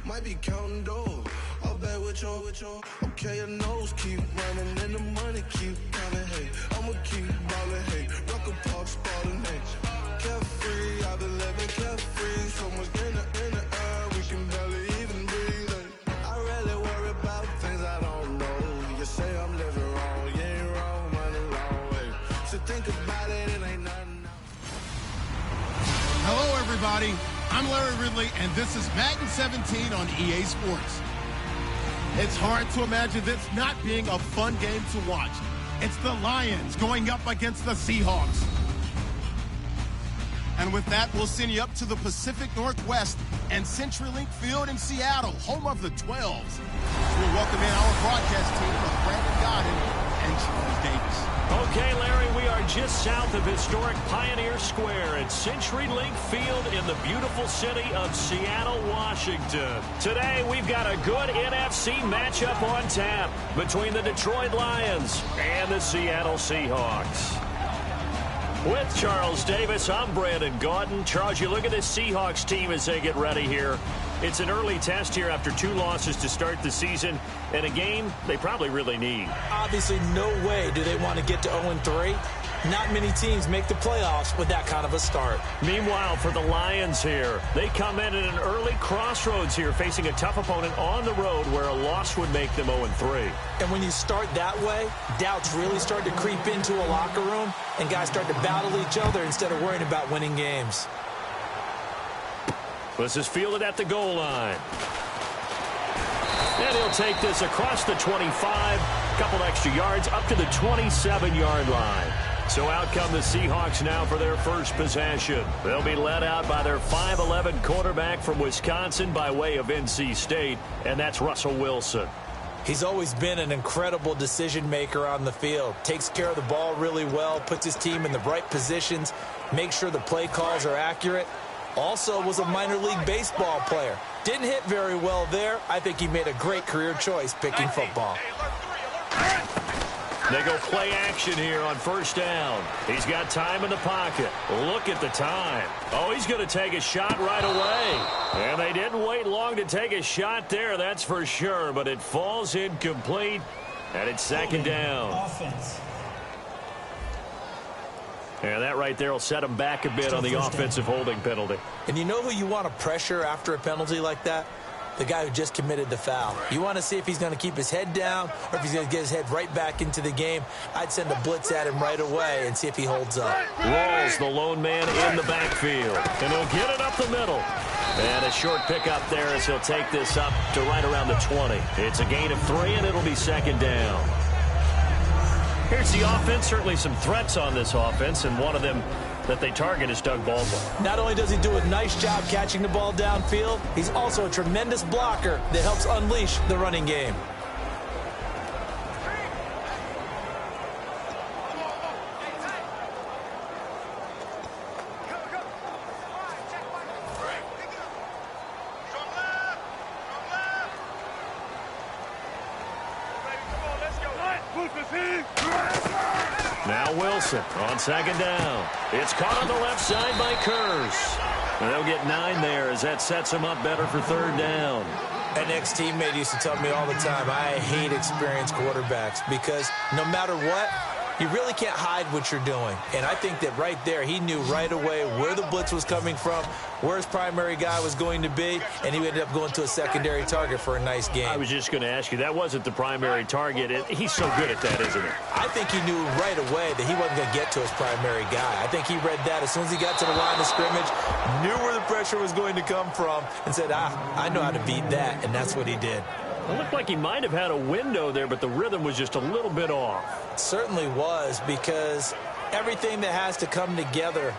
Might be counting doors. All back with you. Okay, your nose keep running and the money keep coming. Hey, I'ma keep ballin'. Hey, rock a park spallin'. Hey, carefree, I've been living carefree. So much in the air, we can barely even breathe. Hey, I really worry about things I don't know. You say I'm living wrong, you ain't wrong, money long way. So think about it, it ain't nothing. Hello, everybody. I'm Larry Ridley, and this is Madden 17 on EA Sports. It's hard to imagine this not being a fun game to watch. It's the Lions going up against the Seahawks. And with that, we'll send you up to the Pacific Northwest and CenturyLink Field in Seattle, home of the 12s. We'll welcome in our broadcast team of Brandon Godden and Charles Davis. Okay, Larry, we are just south of historic Pioneer Square at CenturyLink Field in the beautiful city of Seattle, Washington. Today, we've got a good NFC matchup on tap between the Detroit Lions and the Seattle Seahawks. With Charles Davis, I'm Brandon Gaudin. Charles, you look at this Seahawks team as they get ready here. It's an early test here after 2 losses to start the season, and a game they probably really need. Obviously, no way do they want to get to 0-3. Not many teams make the playoffs with that kind of a start. Meanwhile, for the Lions here, they come in at an early crossroads here, facing a tough opponent on the road where a loss would make them 0-3. And when you start that way, doubts really start to creep into a locker room, and guys start to battle each other instead of worrying about winning games. This is fielded at the goal line. And he'll take this across the 25, couple extra yards up to the 27-yard line. So out come the Seahawks now for their first possession. They'll be led out by their 5'11 quarterback from Wisconsin by way of NC State, and that's Russell Wilson. He's always been an incredible decision maker on the field. Takes care of the ball really well, puts his team in the right positions, makes sure the play calls are accurate. Also was a minor league baseball player. Didn't hit very well there. I think he made a great career choice picking football. They go play action here on first down. He's got time in the pocket. Look at the time. Oh, he's going to take a shot right away. And they didn't wait long to take a shot there, that's for sure. But it falls incomplete, and it's second down. Offense. Yeah, that right there will set him back a bit on the offensive holding penalty. And you know who you want to pressure after a penalty like that? The guy who just committed the foul. You want to see if he's going to keep his head down or if he's going to get his head right back into the game. I'd send a blitz at him right away and see if he holds up. Rolls the lone man in the backfield. And he'll get it up the middle. And a short pickup there as he'll take this up to right around the 20. It's a gain of 3, and it'll be second down. Here's the offense. Certainly some threats on this offense, and one of them that they target is Doug Baldwin. Not only does he do a nice job catching the ball downfield, he's also a tremendous blocker that helps unleash the running game. Now Wilson on second down. It's caught on the left side by Kurz. And they'll get 9 there as that sets them up better for third down. An ex-teammate used to tell me all the time, I hate experienced quarterbacks because no matter what, you really can't hide what you're doing. And I think that right there, he knew right away where the blitz was coming from, where his primary guy was going to be, and he ended up going to a secondary target for a nice game. I was just going to ask you, that wasn't the primary target. He's so good at that, isn't he? I think he knew right away that he wasn't going to get to his primary guy. I think he read that as soon as he got to the line of scrimmage, knew where the pressure was going to come from, and said, I know how to beat that, and that's what he did. It looked like he might have had a window there, but the rhythm was just a little bit off. It certainly was, because everything that has to come together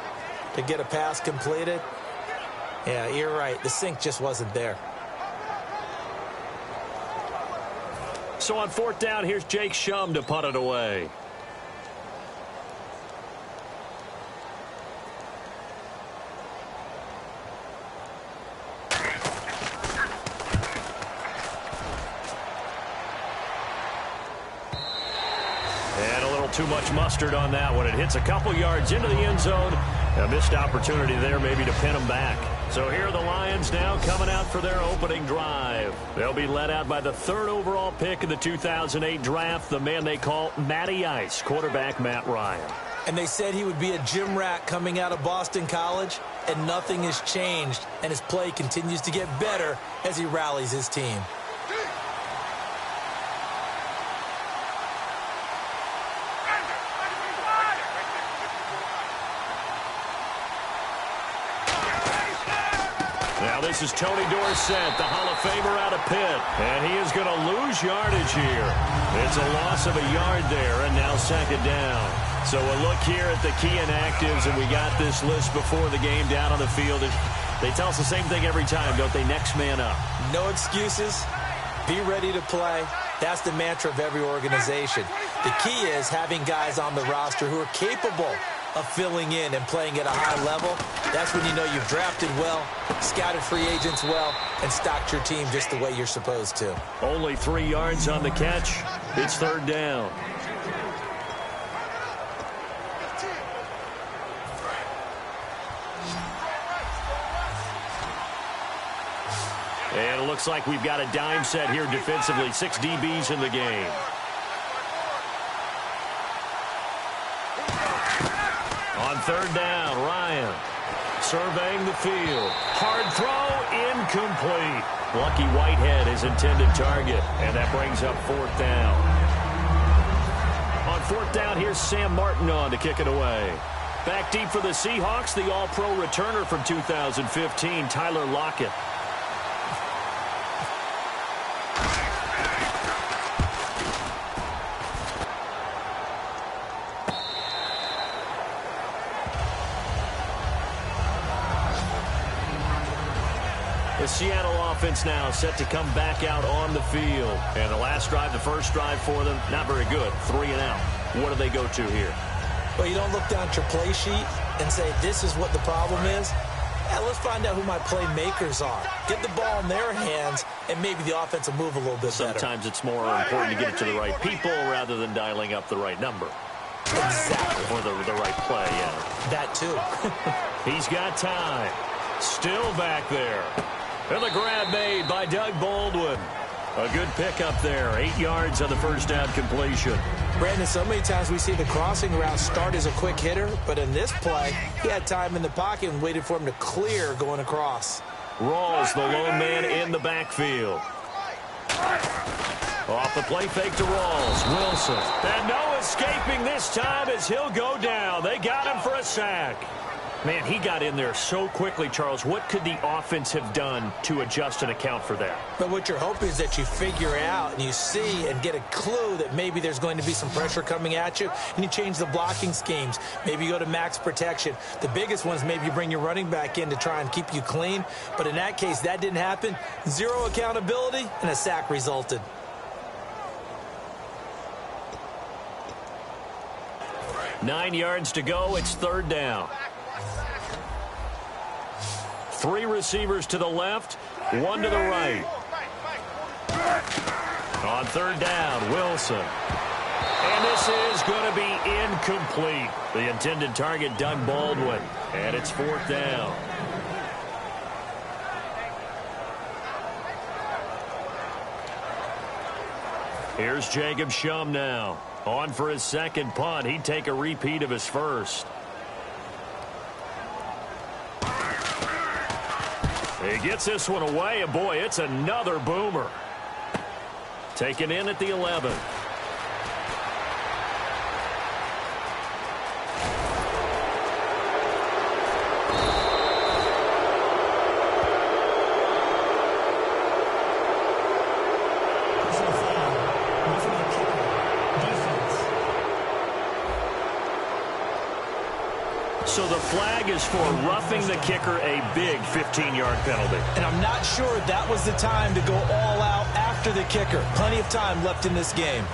to get a pass completed, yeah, you're right. The sync just wasn't there. So on fourth down, here's Jake Shum to punt it away. Too much mustard on that one. It hits a couple yards into the end zone. A missed opportunity there maybe to pin him back. So here are the Lions now coming out for their opening drive. They'll be led out by the 3rd overall pick in the 2008 draft, the man they call Matty Ice, quarterback Matt Ryan. And they said he would be a gym rat coming out of Boston College, and nothing has changed. And his play continues to get better as he rallies his team. Now this is Tony Dorsett, the Hall of Famer out of Pitt, and he is going to lose yardage here. It's a loss of a yard there, and now 2nd down. So a look here at the key inactives, and we got this list before the game down on the field. They tell us the same thing every time, don't they? Next man up. No excuses. Be ready to play. That's the mantra of every organization. The key is having guys on the roster who are capable of filling in and playing at a high level. That's when you know you've drafted well, scouted free agents well, and stocked your team just the way you're supposed to. Only 3 yards on the catch. It's 3rd down. And it looks like we've got a dime set here defensively. 6 DBs in the game. On 3rd down, Ryan surveying the field. Hard throw, incomplete. Lucky Whitehead is intended target, and that brings up 4th down. On 4th down, here's Sam Martin on to kick it away. Back deep for the Seahawks, the All-Pro returner from 2015, Tyler Lockett. The Seattle offense now set to come back out on the field. And the last drive, the first drive for them, not very good. 3 and out. What do they go to here? Well, you don't look down at your play sheet and say, this is what the problem is. Yeah, let's find out who my playmakers are. Get the ball in their hands, and maybe the offense will move a little bit better. Sometimes it's more important to get it to the right people rather than dialing up the right number. Exactly. Or the right play, yeah. That too. He's got time. Still back there. And the grab made by Doug Baldwin. A good pickup there. 8 yards on the first down completion. Brandon, so many times we see the crossing route start as a quick hitter, but in this play, he had time in the pocket and waited for him to clear going across. Rawls, the lone man in the backfield. Off the play fake to Rawls. Wilson. And no escaping this time as he'll go down. They got him for a sack. Man, he got in there so quickly, Charles. What could the offense have done to adjust and account for that? But what you're hoping is that you figure out and you see and get a clue that maybe there's going to be some pressure coming at you, and you change the blocking schemes. Maybe you go to max protection. The biggest one is maybe you bring your running back in to try and keep you clean. But in that case, that didn't happen. 0 accountability, and a sack resulted. Nine yards to go. It's 3rd down. 3 receivers to the left, 1 to the right. On 3rd down, Wilson. And this is going to be incomplete. The intended target, Doug Baldwin. And it's 4th down. Here's Jacob Shum now. On for his 2nd punt. He'd take a repeat of his first. He gets this one away, and boy, it's another boomer. Taken in at the 11. So the flag is for roughing the kicker, a big 15-yard penalty. And I'm not sure that was the time to go all out after the kicker. Plenty of time left in this game.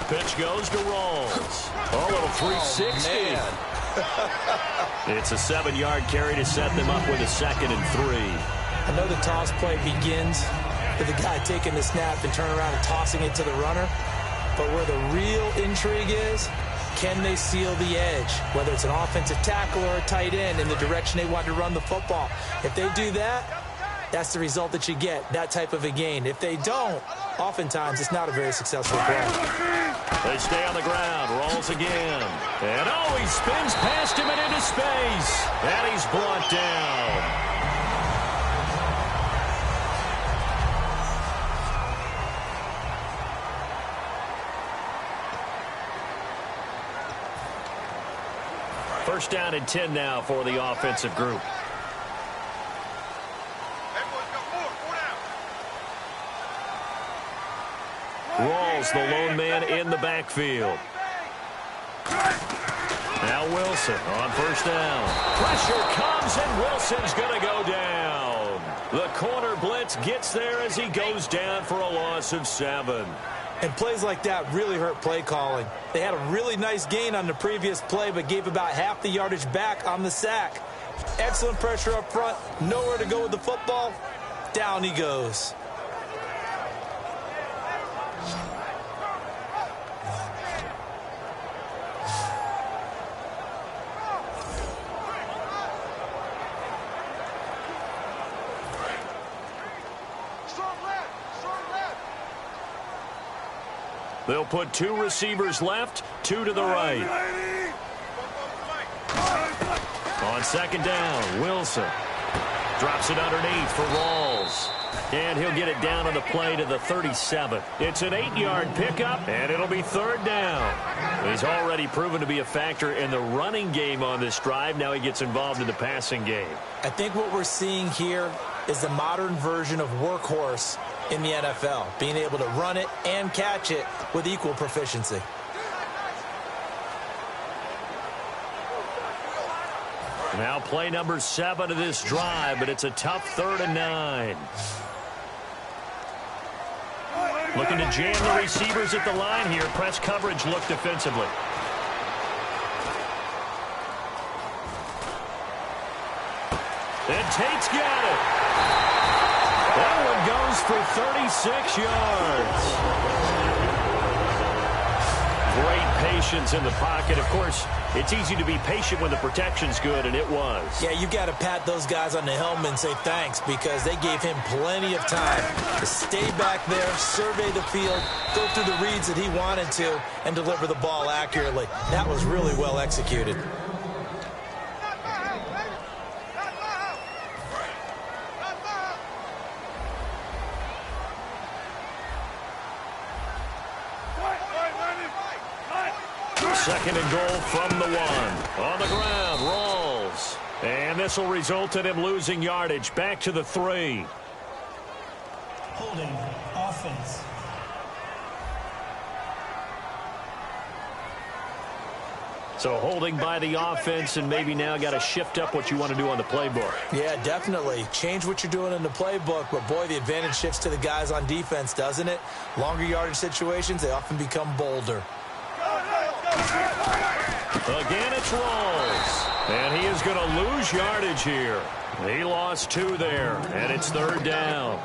Pitch goes to Rawls. Oh, a little 360. It's a 7-yard carry to set them up with a 2nd and 3. I know the toss play begins with the guy taking the snap and turning around and tossing it to the runner. But where the real intrigue is, can they seal the edge, whether it's an offensive tackle or a tight end in the direction they want to run the football? If they do that, that's the result that you get, that type of a gain. If they don't, oftentimes it's not a very successful play. They stay on the ground, rolls again. And he spins past him and into space. And he's brought down. First down and 10 now for the offensive group. Rawls, the lone man in the backfield. Now Wilson on first down. Pressure comes, and Wilson's going to go down. The corner blitz gets there as he goes down for a loss of 7. And plays like that really hurt play calling. They had a really nice gain on the previous play, but gave about half the yardage back on the sack. Excellent pressure up front. Nowhere to go with the football. Down he goes. They'll put 2 receivers left, 2 to the right. On second down, Wilson drops it underneath for Rawls. And he'll get it down on the play to the 37. It's an 8-yard pickup, and it'll be third down. He's already proven to be a factor in the running game on this drive. Now he gets involved in the passing game. I think what we're seeing here is the modern version of workhorse in the NFL, being able to run it and catch it with equal proficiency. Now play number 7 of this drive, but it's a tough 3rd and 9. Looking to jam the receivers at the line here. Press coverage look defensively. And Tate's got it. That one goes for 36 yards. Great patience in the pocket. Of course, it's easy to be patient when the protection's good, and it was. Yeah, you got to pat those guys on the helmet and say thanks, because they gave him plenty of time to stay back there, survey the field, go through the reads that he wanted to, and deliver the ball accurately. That was really well executed. Second and goal from the 1. On the ground, Rawls. And this will result in him losing yardage. Back to the 3. Holding offense. So holding by the offense, and maybe now got to shift up what you want to do on the playbook. Yeah, definitely. Change what you're doing in the playbook, but boy, the advantage shifts to the guys on defense, doesn't it? Longer yardage situations, they often become bolder. Again, it's Rawls. And he is going to lose yardage here. He lost 2 there, and it's 3rd down.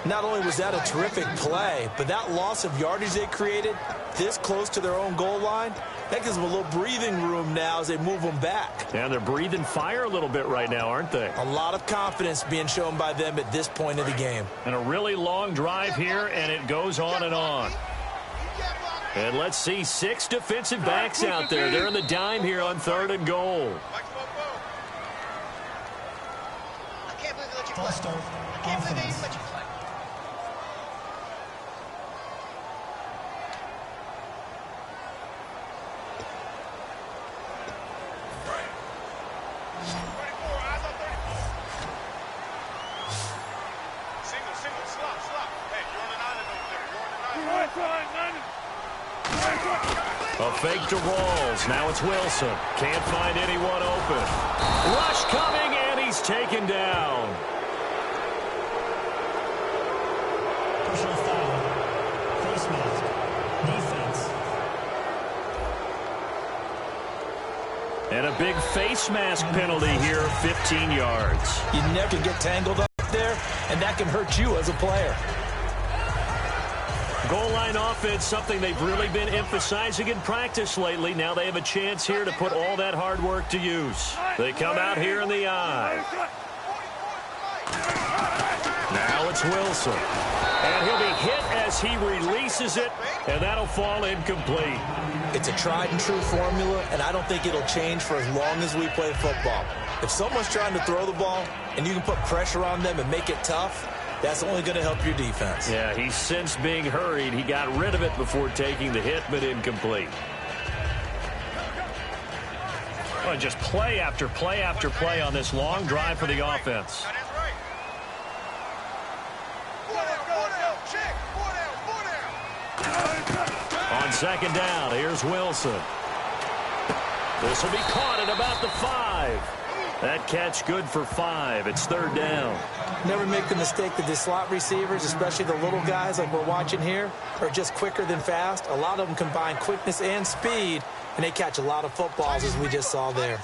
Not only was that a terrific play, but that loss of yardage they created this close to their own goal line, that gives them a little breathing room now as they move them back. And they're breathing fire a little bit right now, aren't they? A lot of confidence being shown by them at this point of the game. And a really long drive here, and it goes on and on. And let's see, 6 defensive backs out there. They're in the dime here on 3rd and goal. False start. Offense. A fake to Rawls. Now it's Wilson. Can't find anyone open. Rush coming, and he's taken down. Personal foul. Face mask. Defense. And a big face mask penalty here, 15 yards. You never get tangled up there, and that can hurt you as a player. Goal line offense, something they've really been emphasizing in practice lately. Now they have a chance here to put all that hard work to use. They come out here in the I. Now it's Wilson. And he'll be hit as he releases it, and that'll fall incomplete. It's a tried-and-true formula, and I don't think it'll change for as long as we play football. If someone's trying to throw the ball and you can put pressure on them and make it tough, that's only going to help your defense. Yeah, he's since being hurried. He got rid of it before taking the hit, but incomplete. Oh, just play after play after play on this long drive for the offense. On second down, here's Wilson. This will be caught at about the 5. That catch good for 5. It's third down. Never make the mistake that the slot receivers, especially the little guys like we're watching here, are just quicker than fast. A lot of them combine quickness and speed, and they catch a lot of footballs, as we just saw there.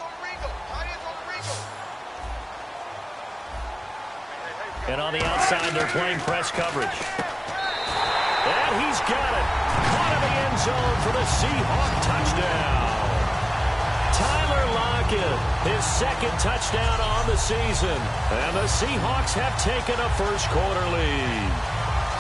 And on the outside, they're playing press coverage. And he's got it. Caught in the end zone for the Seahawk touchdown. Tyler Lockett, his second touchdown on the season. And the Seahawks have taken a first-quarter lead.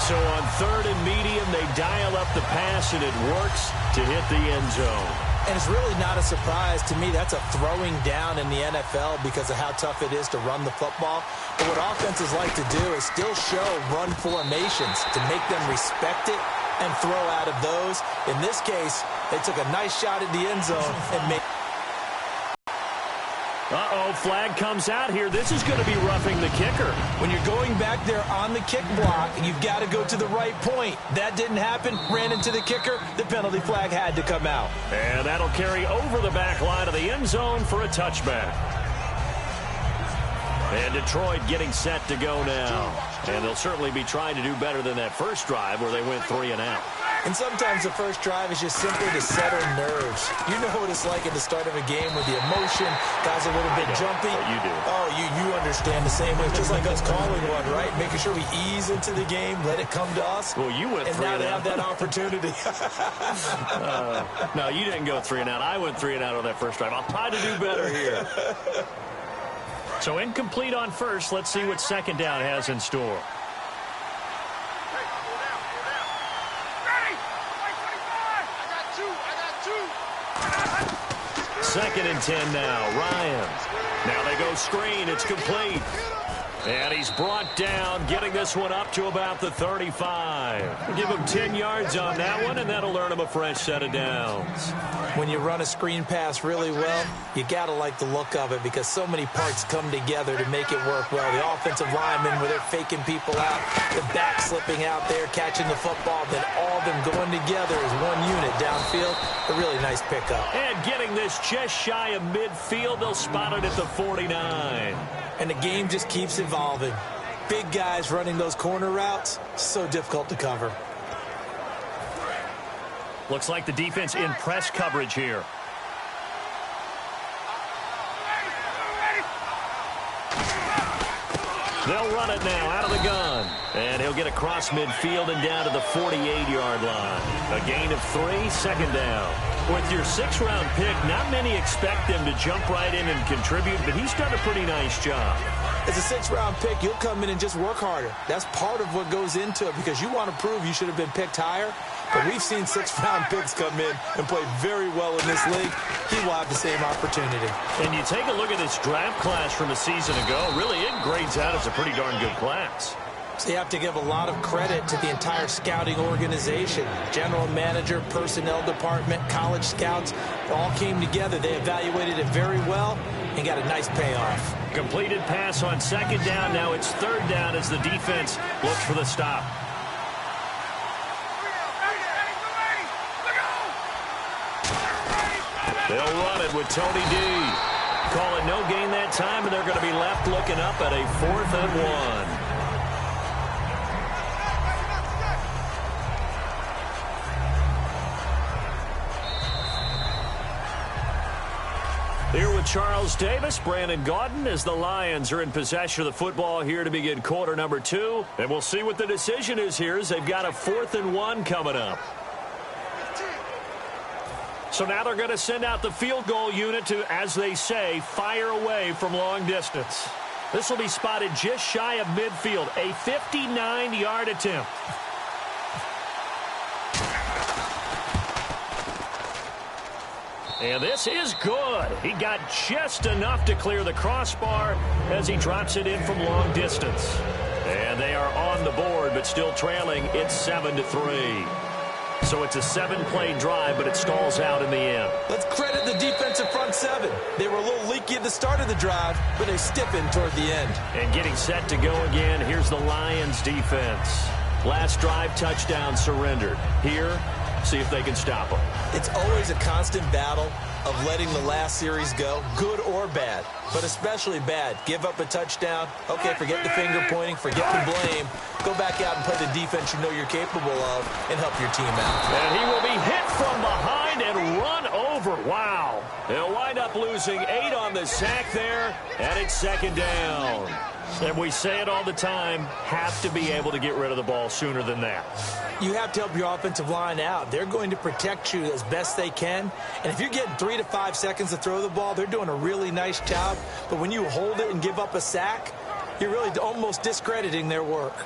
So on third and medium, they dial up the pass, and it works to hit the end zone. And it's really not a surprise to me. That's a throwing down in the NFL because of how tough it is to run the football. But what offenses like to do is still show run formations to make them respect it and throw out of those. In this case, they took a nice shot at the end zone and made... Uh-oh, flag comes out here. This is going to be roughing the kicker. When you're going back there on the kick block, you've got to go to the right point. That didn't happen. Ran into the kicker. The penalty flag had to come out. And that'll carry over the back line of the end zone for a touchback. And Detroit getting set to go now. And they'll certainly be trying to do better than that first drive where they went 3 and out. And sometimes the first drive is just simply to settle nerves. You know what it's like at the start of a game with the emotion. Guys are a little bit jumpy. You do. Oh, you understand the same way. It's just like us calling one, right? Making sure we ease into the game, let it come to us. Well, you went 3 and out. And now they have that opportunity. No, you didn't go 3 and out. I went 3 and out on that first drive. I'll try to do better here. So incomplete on first. Let's see what second down has in store. Second and 10 now. Ryan. Now they go screen. It's complete. And he's brought down, getting this one up to about the 35. We'll give him 10 yards on that one, and that'll earn him a fresh set of downs. When you run a screen pass really well, you got to like the look of it because so many parts come together to make it work well. The offensive linemen, where they're faking people out, the back slipping out there, catching the football, then all of them going together as one unit downfield. A really nice pickup. And getting this just shy of midfield, they'll spot it at the 49. And the game just keeps evolving. Big guys running those corner routes, so difficult to cover. Looks like the defense in press coverage here. They'll run it now out of the gun. And he'll get across midfield and down to the 48-yard line. A gain of 3, second down. With your 6th-round pick, not many expect them to jump right in and contribute, but he's done a pretty nice job. As a 6th-round pick, you'll come in and just work harder. That's part of what goes into it because you want to prove you should have been picked higher. But we've seen 6th-round picks come in and play very well in this league. He will have the same opportunity. And you take a look at this draft class from a season ago. Really, it grades out as a pretty darn good class. So you have to give a lot of credit to the entire scouting organization. General manager, personnel department, college scouts, all came together. They evaluated it very well and got a nice payoff. Completed pass on second down. Now it's third down as the defense looks for the stop. They'll run it with Tony D. Call it no gain that time, and they're going to be left looking up at a 4th and 1. Here with Charles Davis, Brandon Gaudin, as the Lions are in possession of the football here to begin quarter number 2. And we'll see what the decision is here as they've got a 4th and 1 coming up. So now they're going to send out the field goal unit to, as they say, fire away from long distance. This will be spotted just shy of midfield, a 59-yard attempt. And this is good. He got just enough to clear the crossbar as he drops it in from long distance. And they are on the board, but still trailing. It's 7-3. So it's a 7-play drive, but it stalls out in the end. Let's credit the defensive front 7. They were a little leaky at the start of the drive, but they stiffened toward the end. And getting set to go again, here's the Lions defense. Last drive, touchdown surrendered. Here, see if they can stop them. It's always a constant battle of letting the last series go, good or bad, but especially bad. Give up a touchdown. Okay, forget the finger pointing, forget the blame. Go back out and play the defense you know you're capable of and help your team out. And he will be hit from behind and run over. Wow. They'll wind up losing 8 on the sack there, and it's 2nd down. And we say it all the time, have to be able to get rid of the ball sooner than that. You have to help your offensive line out. They're going to protect you as best they can. And if you're getting 3 to 5 seconds to throw the ball, they're doing a really nice job. But when you hold it and give up a sack, you're really almost discrediting their work.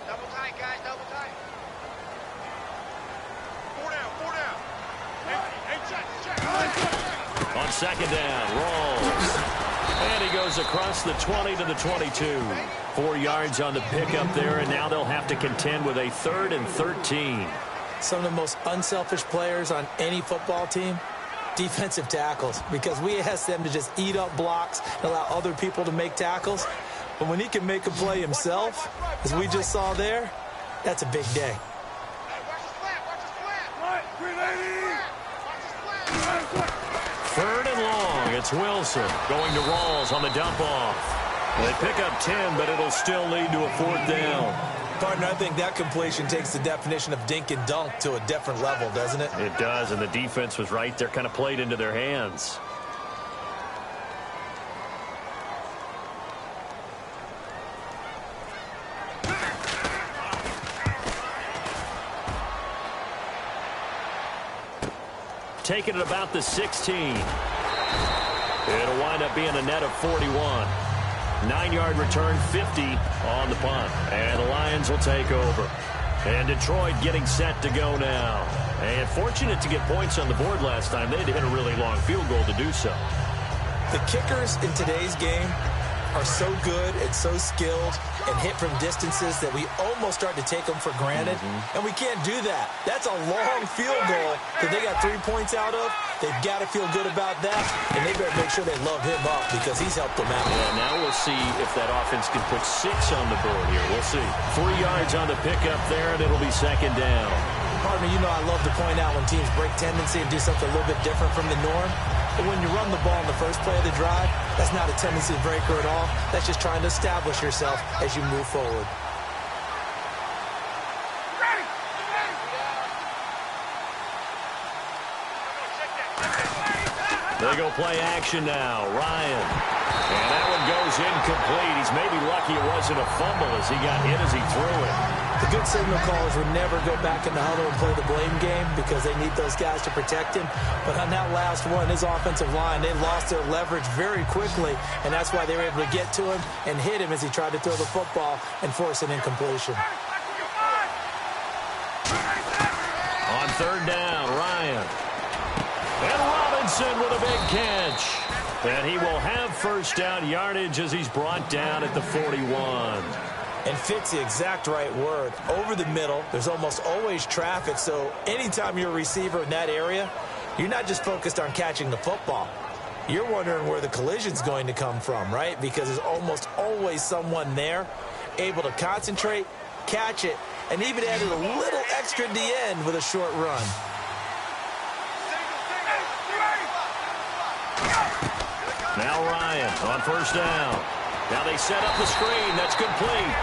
Double tight, guys, double tight. 4 down, 4 down. Hey, check. On 2nd down, rolls. And he goes across the 20 to the 22. 4 yards on the pickup there, and now they'll have to contend with a 3rd and 13. Some of the most unselfish players on any football team, defensive tackles, because we ask them to just eat up blocks and allow other people to make tackles. But when he can make a play himself, as we just saw there, that's a big day. Third and long. It's Wilson going to Rawls on the dump off. They pick up 10, but it'll still lead to a 4th down. Partner, I think that completion takes the definition of dink and dunk to a different level, doesn't it? It does, and the defense was right there, kind of played into their hands. Taking it about the 16. It'll wind up being a net of 41. 9-yard return, 50 on the punt. And the Lions will take over. And Detroit getting set to go now. And fortunate to get points on the board last time. They had to hit a really long field goal to do so. The kickers in today's game are so good and so skilled and hit from distances that we almost start to take them for granted. And we can't do that. That's a long field goal that they got 3 points out of. They've got to feel good about that, and they better make sure they love him up because he's helped them out. Yeah, now we'll see if that offense can put 6 on the board here. We'll see. 3 yards on the pickup there, and it'll be 2nd down. Partner, you know I love to point out when teams break tendency and do something a little bit different from the norm. But when you run the ball in the first play of the drive, that's not a tendency breaker at all. That's just trying to establish yourself as you move forward. They go play action now. Ryan. And that one goes incomplete. He's maybe lucky it wasn't a fumble as he got hit as he threw it. The good signal callers would never go back in the huddle and play the blame game because they need those guys to protect him. But on that last one, his offensive line, they lost their leverage very quickly, and that's why they were able to get to him and hit him as he tried to throw the football and force an incompletion. On 3rd down, Ryan. And Robinson with a big catch. And he will have 1st down yardage as he's brought down at the 41. And fit's the exact right word. Over the middle, there's almost always traffic, so anytime you're a receiver in that area, you're not just focused on catching the football. You're wondering where the collision's going to come from, right? Because there's almost always someone there able to concentrate, catch it, and even added a little extra at the end with a short run. Now Ryan on 1st down. Now they set up the screen. That's complete.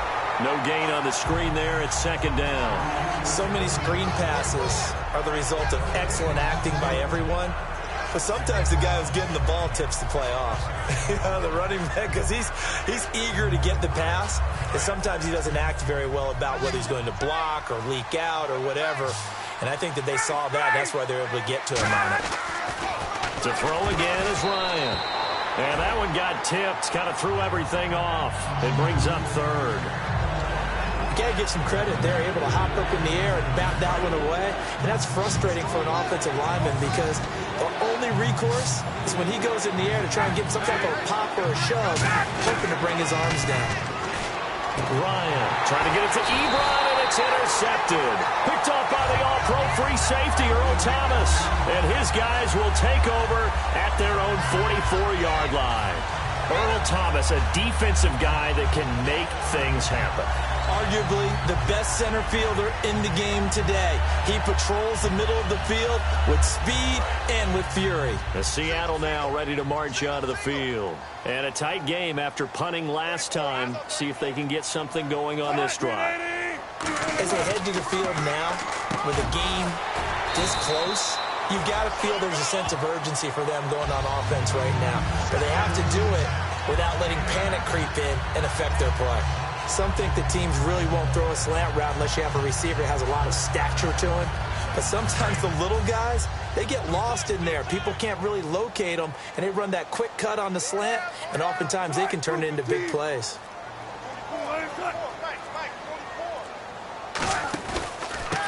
No gain on the screen there. It's second down. So many screen passes are the result of excellent acting by everyone. But sometimes the guy who's getting the ball tips the play off. The running back, because he's eager to get the pass. And sometimes he doesn't act very well about whether he's going to block or leak out or whatever. And I think that they saw that. That's why they were able to get to him on it. To throw again is Ryan. And that one got tipped. Kind of threw everything off. It brings up third. You got to give some credit. They're able to hop up in the air and bat that one away. And that's frustrating for an offensive lineman because the only recourse is when he goes in the air to try and get some type of pop or a shove, hoping to bring his arms down. Ryan trying to get it to Ebron, and it's intercepted. Picked off by the all-pro free safety, Earl Thomas. And his guys will take over at their own 44-yard line. Earl Thomas, a defensive guy that can make things happen. Arguably the best center fielder in the game today. He patrols the middle of the field with speed and with fury. The Seattle now ready to march onto the field. And a tight game after punting last time. See if they can get something going on this drive. As they head to the field now, with the game this close, you've got to feel there's a sense of urgency for them going on offense right now. But they have to do it without letting panic creep in and affect their play. Some think the teams really won't throw a slant route unless you have a receiver that has a lot of stature to him. But sometimes the little guys, they get lost in there. People can't really locate them, and they run that quick cut on the slant, and oftentimes they can turn it into big plays.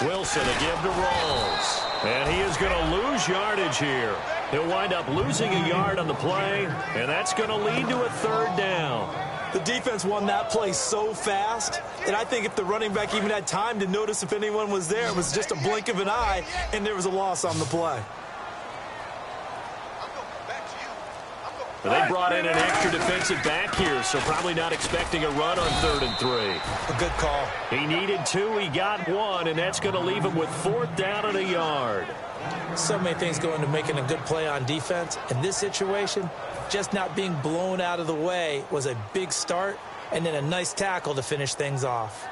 Wilson a give to Rawls. And he is going to lose yardage here. He'll wind up losing a yard on the play, and that's going to lead to a third down. The defense won that play so fast, and I think if the running back even had time to notice if anyone was there, it was just a blink of an eye, and there was a loss on the play. They brought in an extra defensive back here, so probably not expecting a run on 3rd and 3. A good call. He needed 2, he got 1, and that's going to leave him with 4th down and a yard. So many things go into making a good play on defense. In this situation, just not being blown out of the way was a big start, and then a nice tackle to finish things off.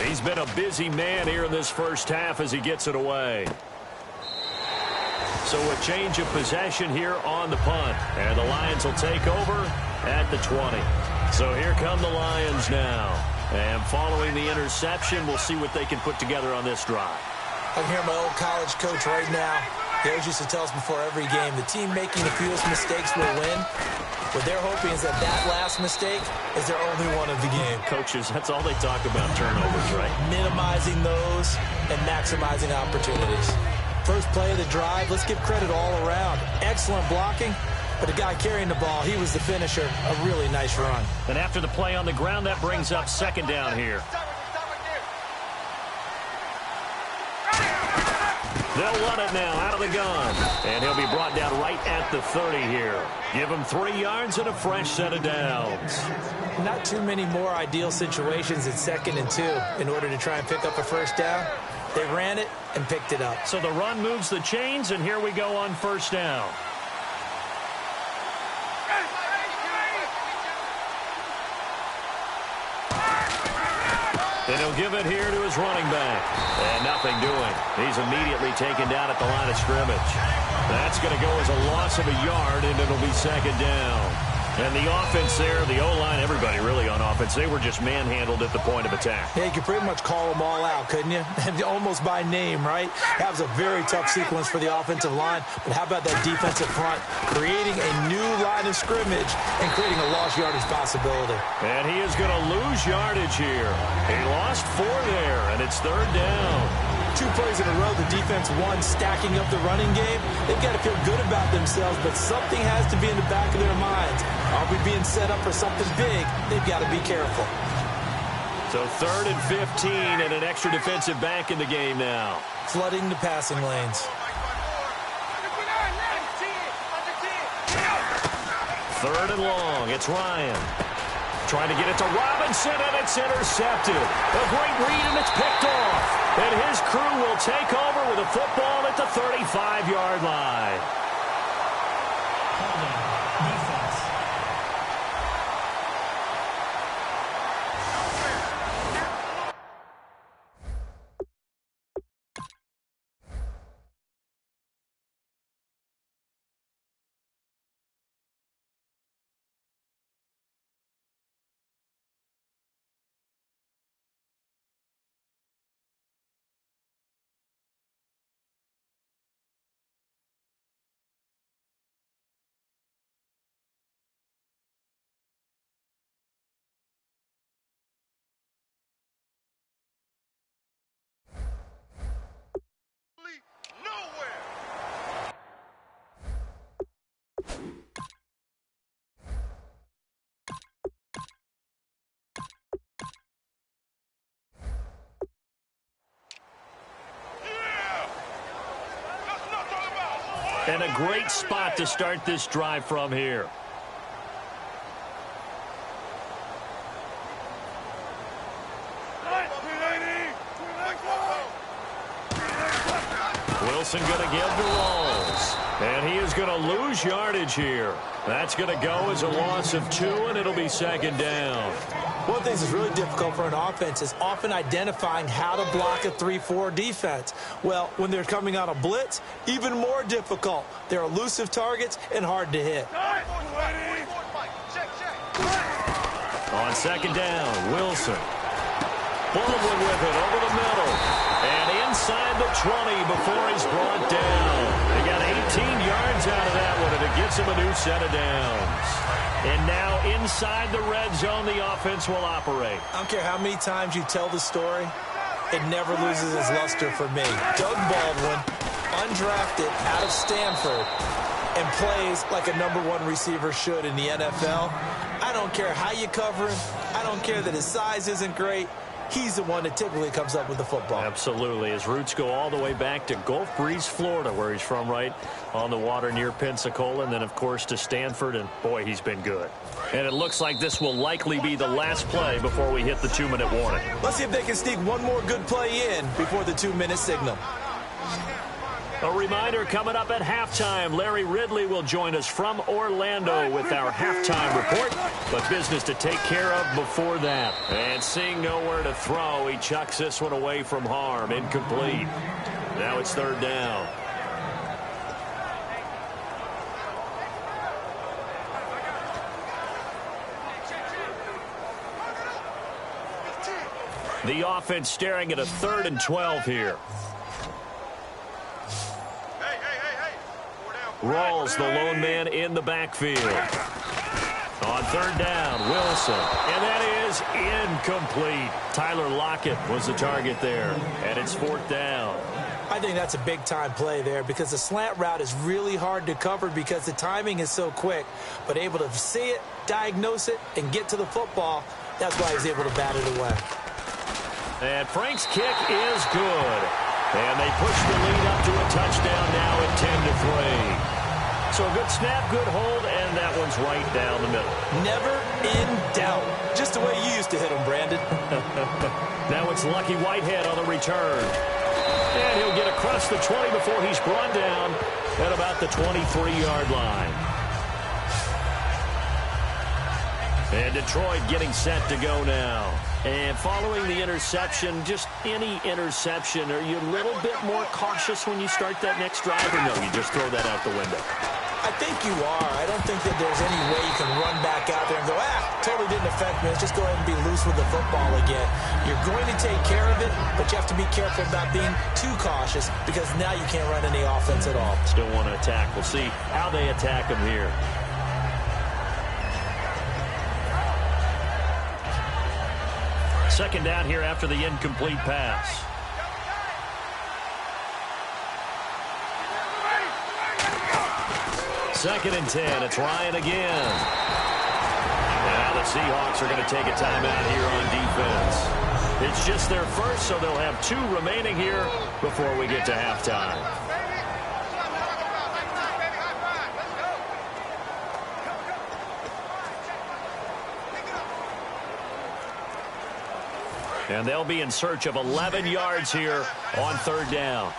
He's been a busy man here in this first half as he gets it away. So a change of possession here on the punt. And the Lions will take over at the 20. So here come the Lions now. And following the interception, we'll see what they can put together on this drive. I can hear my old college coach right now. He always used to tell us before every game, the team making the fewest mistakes will win. What they're hoping is that last mistake is their only one of the game. Coaches, that's all they talk about, turnovers, right? Minimizing those and maximizing opportunities. First play of the drive, let's give credit all around. Excellent blocking, but the guy carrying the ball, he was the finisher. A really nice run. And after the play on the ground, that brings up 2nd down here. They'll run it now out of the gun. And he'll be brought down right at the 30 here. Give him 3 yards and a fresh set of downs. Not too many more ideal situations at 2nd and 2 in order to try and pick up a first down. They ran it and picked it up. So the run moves the chains, and here we go on 1st down. And he'll give it here to his running back. And nothing doing. He's immediately taken down at the line of scrimmage. That's going to go as a loss of a yard, and it'll be 2nd down. And the offense there, the O-line, everybody really on offense, they were just manhandled at the point of attack. Yeah, you could pretty much call them all out, couldn't you? Almost by name, right? That was a very tough sequence for the offensive line. But how about that defensive front? Creating a new line of scrimmage and creating a lost yardage possibility. And he is going to lose yardage here. He lost 4 there, and it's 3rd down. 2 plays in a row, the defense won, stacking up the running game. They've got to feel good about themselves, but something has to be in the back of their minds. Are we being set up for something big? They've got to be careful. So 3rd and 15 and an extra defensive back in the game now. Flooding the passing lanes. 3rd and long. It's Ryan. Trying to get it to Robinson, and it's intercepted. A great read, and it's picked off. And his crew will take over with a football at the 35-yard line. great spot to start this drive from here. Wilson going to give to Rolls. And he is going to lose yardage here. That's going to go as a loss of 2, and it'll be second down. One of the things that's really difficult for an offense is often identifying how to block a 3-4 defense. Well, when they're coming on a blitz, even more difficult. They're elusive targets and hard to hit. On second down, Wilson. Baldwin with it over the middle. And inside the 20 before he's brought down. They got 18 yards out of that one, and it gets him a new set of downs. And now inside the red zone, the offense will operate. I don't care how many times you tell the story, it never loses its luster for me. Doug Baldwin, undrafted out of Stanford, and plays like a #1 receiver should in the NFL. I don't care how you cover him. I don't care that his size isn't great. He's the one that typically comes up with the football. Absolutely. His roots go all the way back to Gulf Breeze, Florida, where he's from, right on the water near Pensacola, and then, of course, to Stanford, and, boy, he's been good. And it looks like this will likely be the last play before we hit the 2-minute warning. Let's see if they can sneak one more good play in before the 2-minute signal. A reminder coming up at halftime. Larry Ridley will join us from Orlando with our halftime report. But business to take care of before that. And seeing nowhere to throw, he chucks this one away from harm. Incomplete. Now it's third down. The offense staring at a 3rd and 12 here. Rolls the lone man in the backfield. On third down, Wilson. And that is incomplete. Tyler Lockett was the target there. And it's 4th down. I think that's a big-time play there because the slant route is really hard to cover because the timing is so quick. But able to see it, diagnose it, and get to the football, that's why he's able to bat it away. And Frank's kick is good. And they push the lead up to a touchdown now at 10-3. So a good snap, good hold, and that one's right down the middle. Never in doubt. Just the way you used to hit them, Brandon. Now it's Lucky Whitehead on the return. And he'll get across the 20 before he's brought down at about the 23-yard line. And Detroit getting set to go now. And following the interception, just any interception, are you a little bit more cautious when you start that next drive, or no, you just throw that out the window? I think you are. I don't think that there's any way you can run back out there and go, totally didn't affect me. Let's just go ahead and be loose with the football again. You're going to take care of it, but you have to be careful about being too cautious because now you can't run any offense at all. Still want to attack. We'll see how they attack him here. Second down here after the incomplete pass. Second and 10. It's Ryan again. Now the Seahawks are going to take a timeout here on defense. It's just their first, so they'll have 2 remaining here before we get to halftime. And they'll be in search of 11 yards here on third down.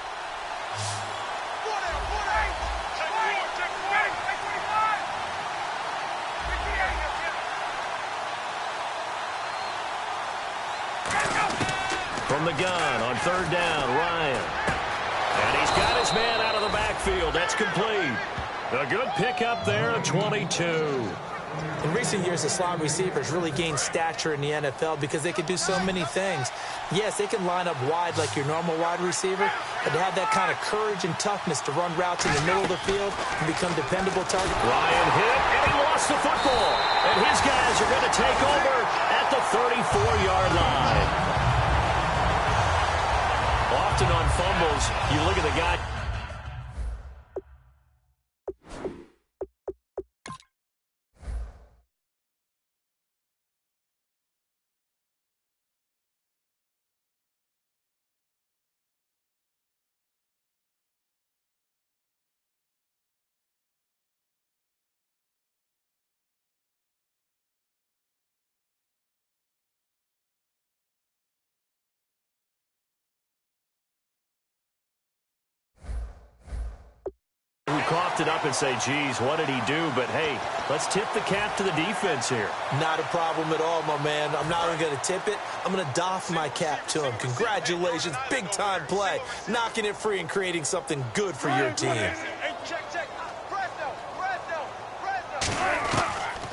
From the gun on third down, Ryan. And he's got his man out of the backfield. That's complete. A good pickup there at 22. In recent years, the slot receivers really gained stature in the NFL because they can do so many things. Yes, they can line up wide like your normal wide receiver, but to have that kind of courage and toughness to run routes in the middle of the field and become dependable targets. Ryan hit, and he lost the football. And his guys are going to take over at the 34-yard line. Often on fumbles, you look at the guy. coughed it up and say, geez, what did he do? But, hey, let's tip the cap to the defense here. Not a problem at all, my man. I'm not even going to tip it. I'm going to doff my cap to him. Congratulations. Big-time play. Knocking it free and creating something good for your team.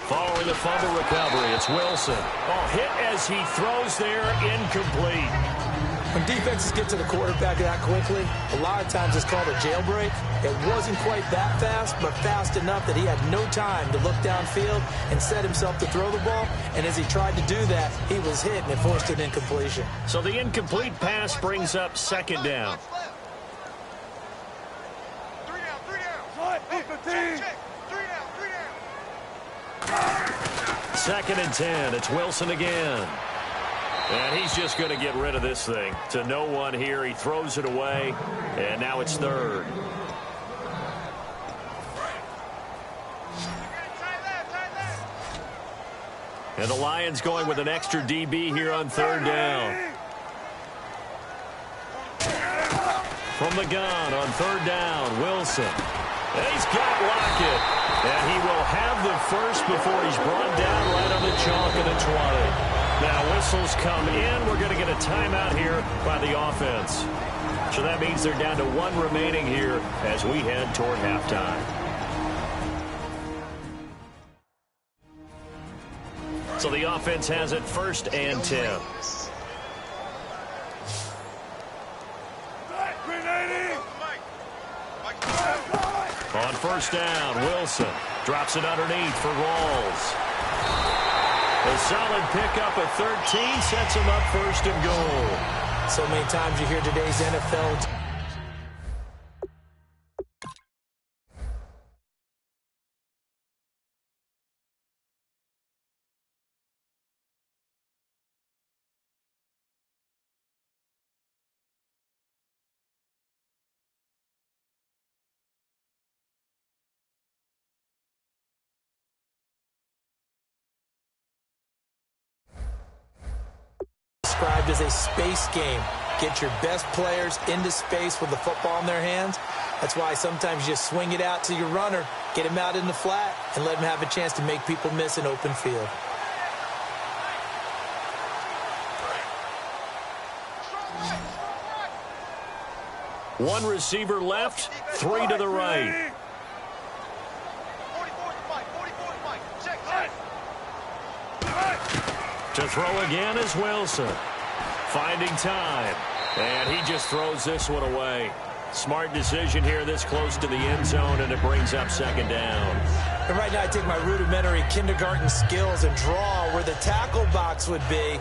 Following the fumble recovery, it's Wilson. Oh, hit as he throws there, incomplete. When defenses get to the quarterback that quickly, a lot of times it's called a jailbreak. It wasn't quite that fast, but fast enough that he had no time to look downfield and set himself to throw the ball. And as he tried to do that, he was hit and it forced an incompletion. So the incomplete pass brings up second down. 3 down, 3 down. Hey, check. 3 down, 3 down. Second and 10. It's Wilson again. And he's just going to get rid of this thing. To no one here. He throws it away. And now it's third. And the Lions going with an extra DB here on third down. From the gun on third down, Wilson. And he's got Lockett. And he will have the first before he's brought down right on the chalk of the 20. Now whistles come in. We're going to get a timeout here by the offense. So that means they're down to one remaining here as we head toward halftime. So the offense has it first and 10. On first down, Wilson drops it underneath for Rawls. A solid pickup of 13 sets him up first and goal. So many times you hear today's NFL. Described as a space game. Get your best players into space with the football in their hands. That's why sometimes you just swing it out to your runner, get him out in the flat, and let him have a chance to make people miss an open field. One receiver left, 3 to the right. 44's Mike, 44's Mike. Check. To throw again is Wilson. Finding time. And he just throws this one away. Smart decision here this close to the end zone, and it brings up second down. And right now I take my rudimentary kindergarten skills and draw where the tackle box would be,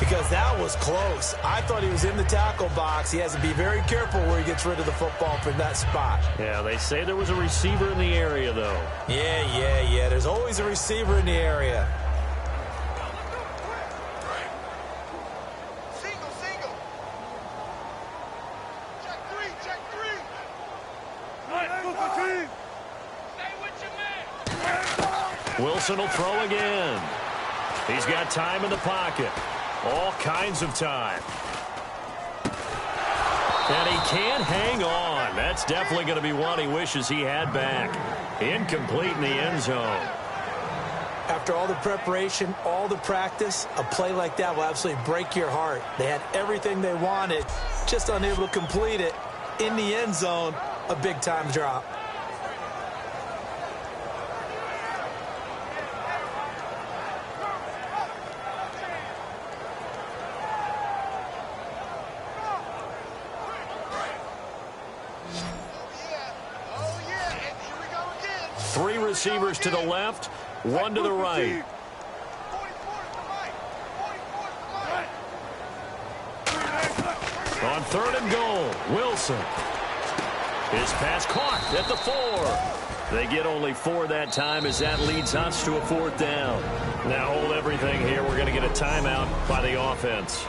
because that was close. I thought he was in the tackle box. He has to be very careful where he gets rid of the football from that spot. Yeah, they say there was a receiver in the area, though. Yeah. There's always a receiver in the area. Single. Check 3. Stay with your man. Wilson will throw again. He's got time in the pocket. All kinds of time. And he can't hang on. That's definitely going to be one he wishes he had back. Incomplete in the end zone. After all the preparation, all the practice, a play like that will absolutely break your heart. They had everything they wanted, just unable to complete it. In the end zone, a big-time drop. Oh yeah, and here we go again. 3 receivers to the left, 1 to the right. 44's the Mike. 44's the Mike. On third and goal, Wilson. His pass caught at the 4. They get only 4 that time as that leads us to a 4th down. Now hold everything here. We're going to get a timeout by the offense.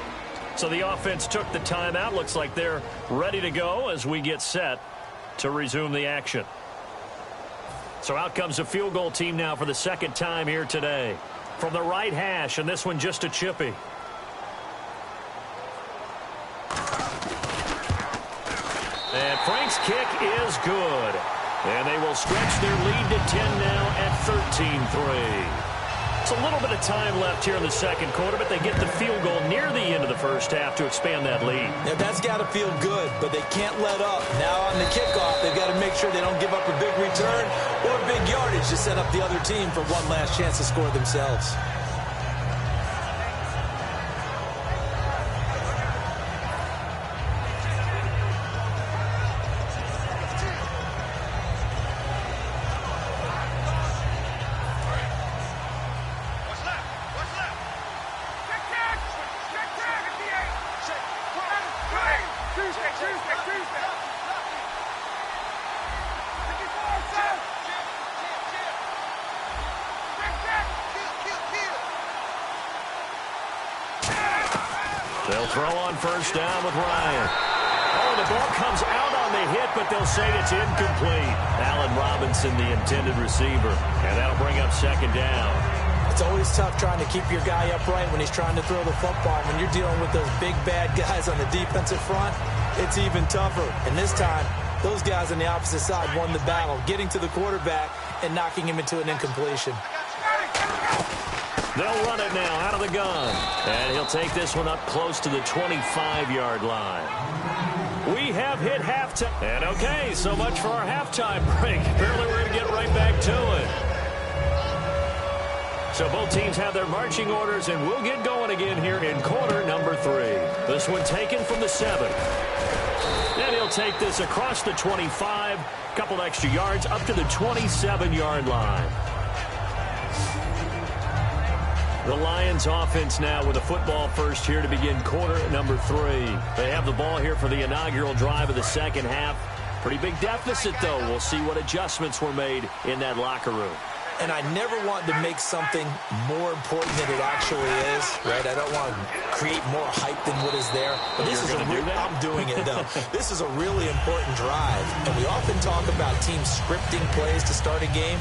So the offense took the timeout. Looks like they're ready to go as we get set to resume the action. So out comes the field goal team now for the second time here today. From the right hash, and this one just a chippy. And Frank's kick is good. And they will stretch their lead to 10 now at 13-3. It's a little bit of time left here in the second quarter, but they get the field goal near the end of the first half to expand that lead. Yeah, that's got to feel good, but they can't let up. Now on the kickoff, they've got to make sure they don't give up a big return or big yardage to set up the other team for one last chance to score themselves. They'll throw on first down with Ryan. Oh, the ball comes out on the hit, but they'll say it's incomplete. Allen Robinson, the intended receiver. And that'll bring up second down. It's always tough trying to keep your guy upright when he's trying to throw the football. When you're dealing with those big, bad guys on the defensive front, it's even tougher. And this time, those guys on the opposite side won the battle, getting to the quarterback and knocking him into an incompletion. They'll run it now out of the gun. And he'll take this one up close to the 25-yard line. We have hit halftime. And okay, so much for our halftime break. Apparently we're going to get right back to it. So both teams have their marching orders, and we'll get going again here in quarter number 3. This one taken from the 7. And he'll take this across the 25, a couple extra yards up to the 27-yard line. The Lions offense now with a football first here to begin quarter number 3. They have the ball here for the inaugural drive of the second half. Pretty big deficit, though. We'll see what adjustments were made in that locker room. And I never want to make something more important than it actually is, right? I don't want to create more hype than what is there. But this is I'm doing it, though. This is a really important drive. And we often talk about teams scripting plays to start a game.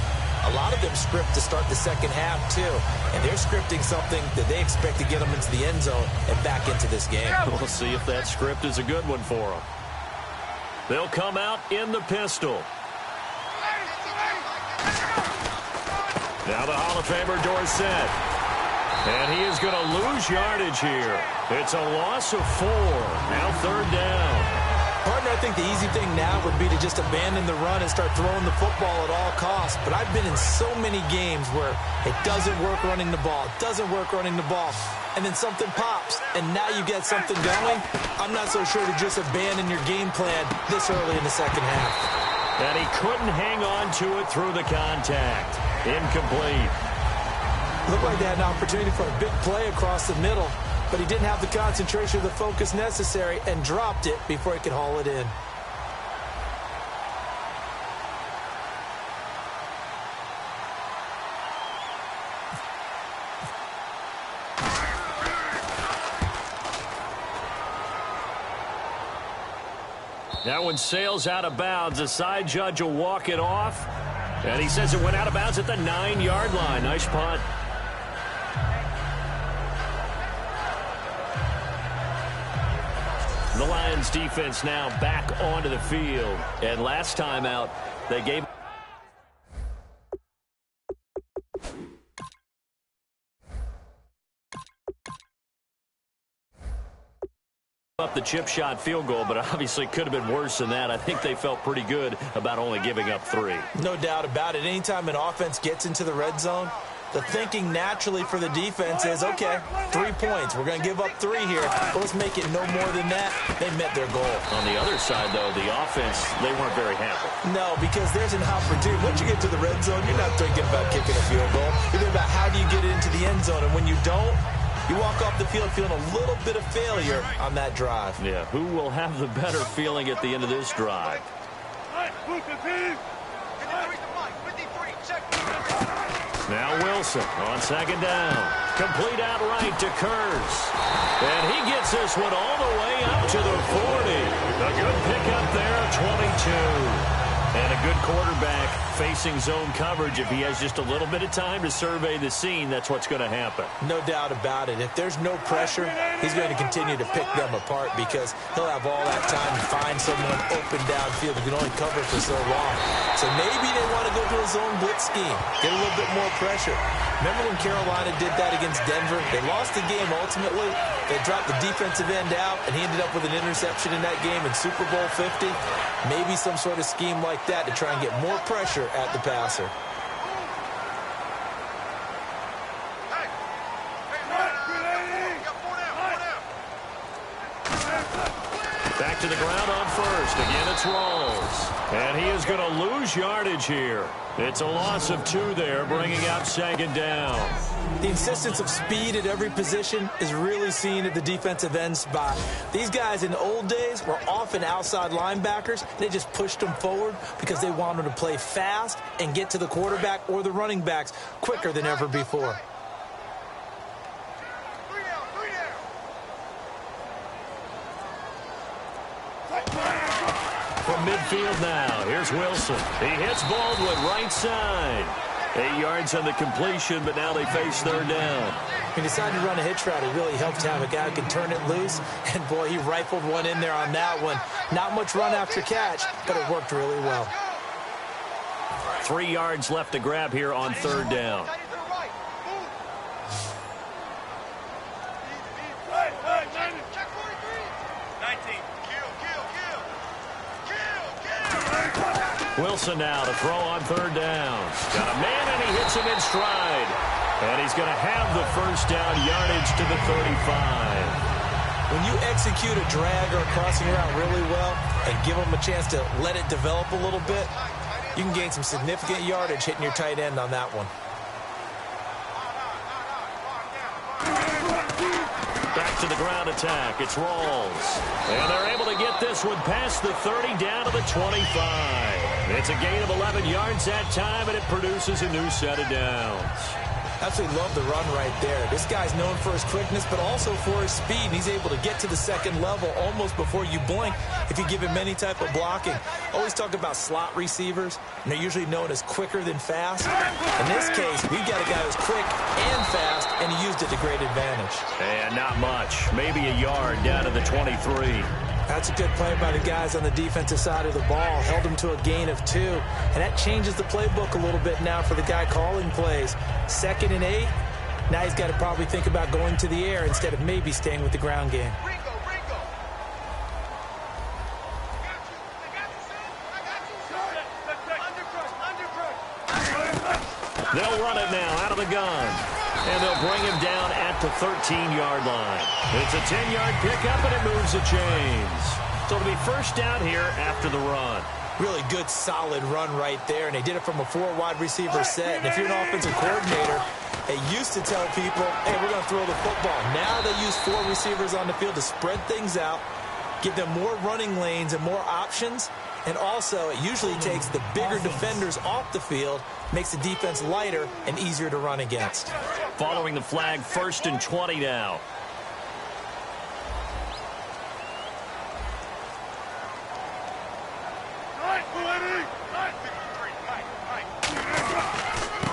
A lot of them script to start the second half, too. And they're scripting something that they expect to get them into the end zone and back into this game. We'll see if that script is a good one for them. They'll come out in the pistol. Now the Hall of Famer Dorsett. And he is going to lose yardage here. It's a loss of 4. Now third down. Partner, I think the easy thing now would be to just abandon the run and start throwing the football at all costs. But I've been in so many games where it doesn't work running the ball. It doesn't work running the ball. And then something pops, and now you get something going. I'm not so sure to just abandon your game plan this early in the second half. And he couldn't hang on to it through the contact. Incomplete. Looked like they had an opportunity for a big play across the middle, but he didn't have the concentration or the focus necessary and dropped it before he could haul it in. That one sails out of bounds. The side judge will walk it off. And he says it went out of bounds at the 9-yard line. Nice punt. The Lions defense now back onto the field. And last time out, they gave up the chip shot field goal, but obviously could have been worse than that. I think they felt pretty good about only giving up 3. No doubt about it. Anytime an offense gets into the red zone, the thinking naturally for the defense is, okay, 3 points. We're going to give up 3 here, but let's make it no more than that. They met their goal. On the other side, though, the offense, they weren't very happy. No, because there's an opportunity. Once you get to the red zone, you're not thinking about kicking a field goal. You're thinking about how do you get it into the end zone, and when you don't, you walk off the field feeling a little bit of failure on that drive. Yeah, who will have the better feeling at the end of this drive? Now Wilson on second down. Complete outright to Kurz. And he gets this one all the way up to the 40. A good pickup there, 22. And a good quarterback facing zone coverage. If he has just a little bit of time to survey the scene, that's what's going to happen. No doubt about it. If there's no pressure, he's going to continue to pick them apart because he'll have all that time to find someone open downfield who can only cover for so long. So maybe they want to go to a zone blitz scheme, get a little bit more pressure. Remember when Carolina did that against Denver? They lost the game ultimately. They dropped the defensive end out, and he ended up with an interception in that game in Super Bowl 50. Maybe some sort of scheme like that to try and get more pressure at the passer. Back to the ground on first. Again, it's Rawls. And he is going to lose yardage here. It's a loss of 2 there, bringing up second down. The insistence of speed at every position is really seen at the defensive end spot. These guys in the old days were often outside linebackers. They just pushed them forward because they wanted to play fast and get to the quarterback or the running backs quicker than ever before. From midfield now, here's Wilson. He hits Baldwin right side. 8 yards on the completion, but now they face third down. He decided to run a hitch route. It really helped to have a guy who can turn it loose. And, boy, he rifled one in there on that one. Not much run after catch, but it worked really well. 3 yards left to grab here on third down. Wilson now to throw on third down. Got a man, and he hits him in stride. And he's going to have the first down, yardage to the 35. When you execute a drag or a crossing route really well and give them a chance to let it develop a little bit, you can gain some significant yardage hitting your tight end on that one. Back to the ground attack. It's Rawls. And they're able to get this one past the 30 down to the 25. It's a gain of 11 yards that time, and it produces a new set of downs. Absolutely love the run right there. This guy's known for his quickness, but also for his speed. And he's able to get to the second level almost before you blink if you give him any type of blocking. Always talk about slot receivers, and they're usually known as quicker than fast. In this case, we've got a guy who's quick and fast, and he used it to great advantage. And not much. Maybe a yard down to the 23. That's a good play by the guys on the defensive side of the ball. Held them to a gain of 2. And that changes the playbook a little bit now for the guy calling plays. 2nd and 8. Now he's got to probably think about going to the air instead of maybe staying with the ground game. They'll run it now out of the gun. And they'll bring him down at the 13-yard line. It's a 10-yard pickup, and it moves the chains. So it'll be first down here after the run. Really good, solid run right there, and they did it from a 4-wide receiver set. And if you're an offensive coordinator, they used to tell people, hey, we're going to throw the football. Now they use 4 receivers on the field to spread things out, give them more running lanes and more options. And also, it usually takes the bigger defenders off the field, makes the defense lighter and easier to run against. Following the flag, 1st and 20 now.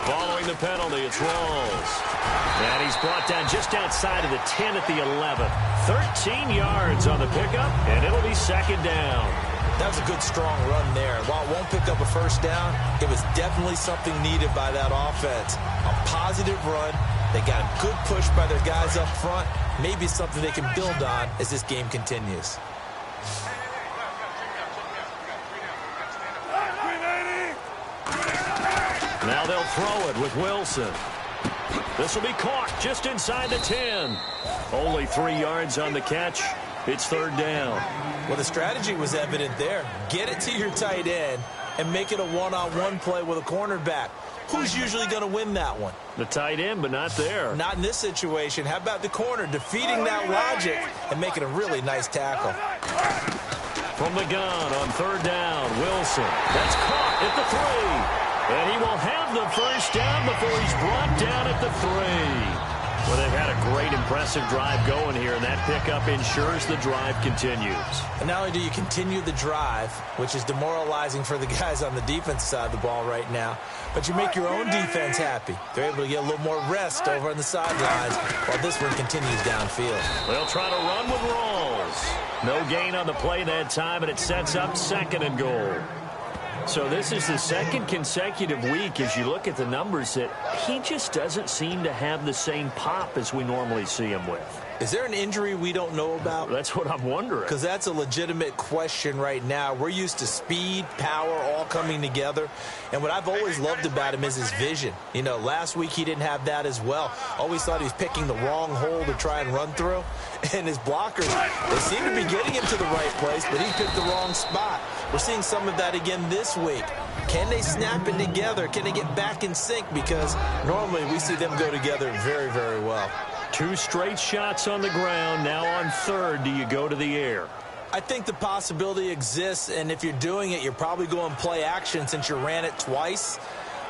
Following the penalty, it's Rawls. And he's brought down just outside of the 10 at the 11. 13 yards on the pickup, and it'll be second down. That was a good, strong run there. While it won't pick up a first down, it was definitely something needed by that offense. A positive run. They got a good push by their guys up front. Maybe something they can build on as this game continues. Now they'll throw it with Wilson. This will be caught just inside the 10. Only 3 yards on the catch. It's third down. Well, the strategy was evident there. Get it to your tight end and make it a one-on-one play with a cornerback. Who's usually going to win that one? The tight end, but not there. Not in this situation. How about the corner defeating that logic and making a really nice tackle? From the gun on third down, Wilson. That's caught at the 3. And he will have the first down before he's brought down at the 3. Well, they've had a great, impressive drive going here, and that pickup ensures the drive continues. And not only do you continue the drive, which is demoralizing for the guys on the defensive side of the ball right now, but you make your own defense happy. They're able to get a little more rest over on the sidelines while this one continues downfield. They'll try to run with Rawls. No gain on the play that time, and it sets up 2nd and goal. So this is the second consecutive week, as you look at the numbers, that he just doesn't seem to have the same pop as we normally see him with. Is there an injury we don't know about? That's what I'm wondering. Because that's a legitimate question right now. We're used to speed, power, all coming together. And what I've always loved about him is his vision. You know, last week he didn't have that as well. Always thought he was picking the wrong hole to try and run through. And his blockers, they seem to be getting him to the right place, but he picked the wrong spot. We're seeing some of that again this week. Can they snap it together? Can they get back in sync? Because normally we see them go together very, very well. 2 straight shots on the ground. Now on 3rd, do you go to the air? I think the possibility exists, and if you're doing it, you're probably going play action since you ran it twice.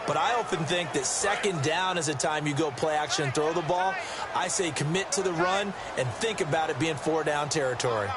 But I often think that 2nd down is a time you go play action and throw the ball. I say commit to the run and think about it being 4-down territory.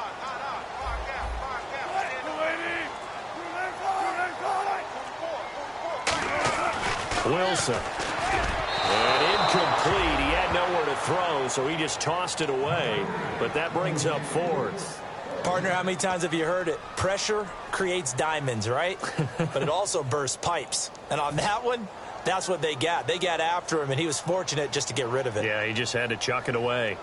Wilson. And incomplete. He had nowhere to throw, so he just tossed it away. But that brings up 4th. Partner, how many times have you heard it? Pressure creates diamonds, right? But it also bursts pipes. And on that one, that's what they got. They got after him, and he was fortunate just to get rid of it. Yeah, he just had to chuck it away.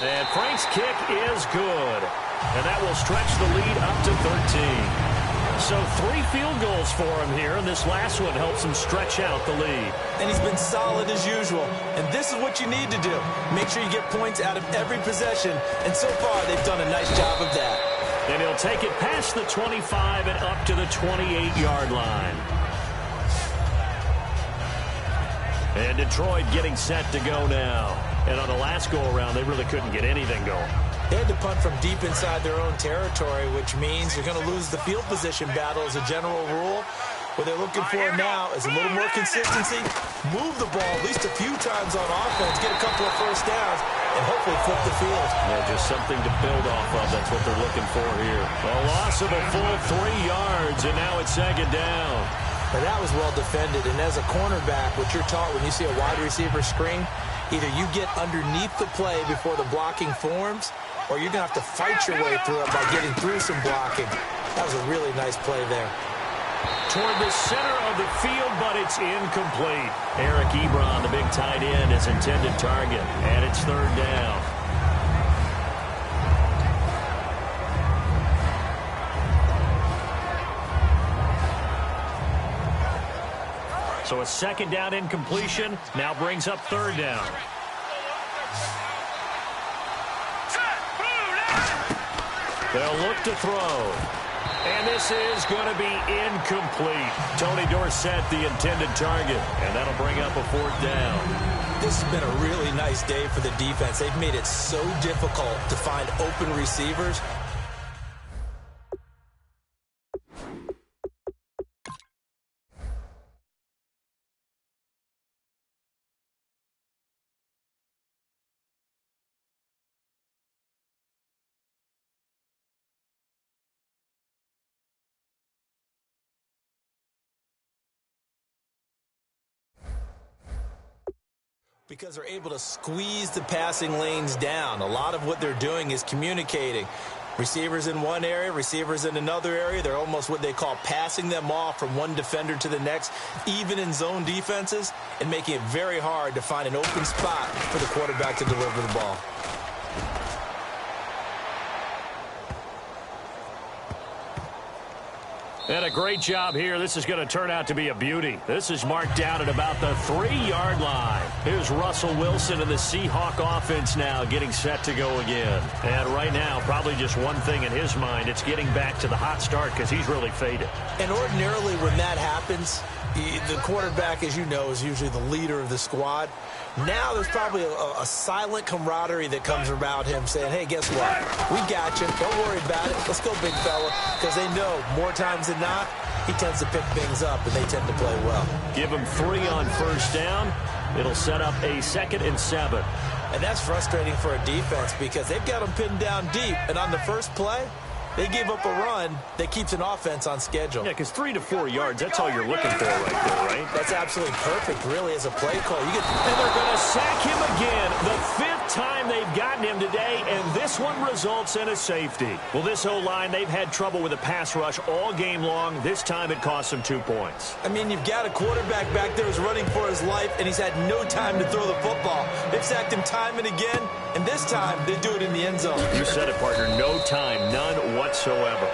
And Frank's kick is good. And that will stretch the lead up to 13. So 3 field goals for him here, and this last one helps him stretch out the lead. And he's been solid as usual. And this is what you need to do. Make sure you get points out of every possession. And so far, they've done a nice job of that. And he'll take it past the 25 and up to the 28-yard line. And Detroit getting set to go now. And on the last go-around, they really couldn't get anything going. They had to punt from deep inside their own territory, which means you're going to lose the field position battle as a general rule. What they're looking for now is a little more consistency, move the ball at least a few times on offense, get a couple of first downs, and hopefully flip the field. Yeah, just something to build off of. That's what they're looking for here. A loss of a full 3 yards, and now it's 2nd down. But that was well defended, and as a cornerback, what you're taught when you see a wide receiver screen, either you get underneath the play before the blocking forms, or you're going to have to fight your way through it by getting through some blocking. That was a really nice play there. Toward the center of the field, but it's incomplete. Eric Ebron, the big tight end, is intended target, and it's 3rd down. So a 2nd down incompletion now brings up 3rd down. They'll look to throw. And this is going to be incomplete. Tony Dorsett, the intended target. And that'll bring up a 4th down. This has been a really nice day for the defense. They've made it so difficult to find open receivers. Because they're able to squeeze the passing lanes down. A lot of what they're doing is communicating. Receivers in one area, receivers in another area. They're almost what they call passing them off from one defender to the next, even in zone defenses, and making it very hard to find an open spot for the quarterback to deliver the ball. And a great job here. This is going to turn out to be a beauty. This is marked down at about the 3-yard line. Here's Russell Wilson and the Seahawk offense now getting set to go again. And right now, probably just one thing in his mind. It's getting back to the hot start because he's really faded. And ordinarily when that happens, the quarterback, as you know, is usually the leader of the squad. Now there's probably a silent camaraderie that comes around him saying, hey, guess what? We got you. Don't worry about it. Let's go, big fella. Because they know more times than not, he tends to pick things up, and they tend to play well. Give him 3 on first down. It'll set up a 2nd and 7. And that's frustrating for a defense because they've got them pinned down deep, and on the first play, they gave up a run that keeps an offense on schedule. Yeah, because 3 to 4 yards, that's all you're looking for right there, right? That's absolutely perfect, really, as a play call. And they're going to sack him again. The 5th time they've gotten him today, and this one results in a safety. Well, this O-line, they've had trouble with a pass rush all game long. This time it cost them 2 points. I mean, you've got a quarterback back there who's running for his life, and he's had no time to throw the football. They've sacked him time and again, and this time they do it in the end zone. You said it, partner. No time, none whatsoever.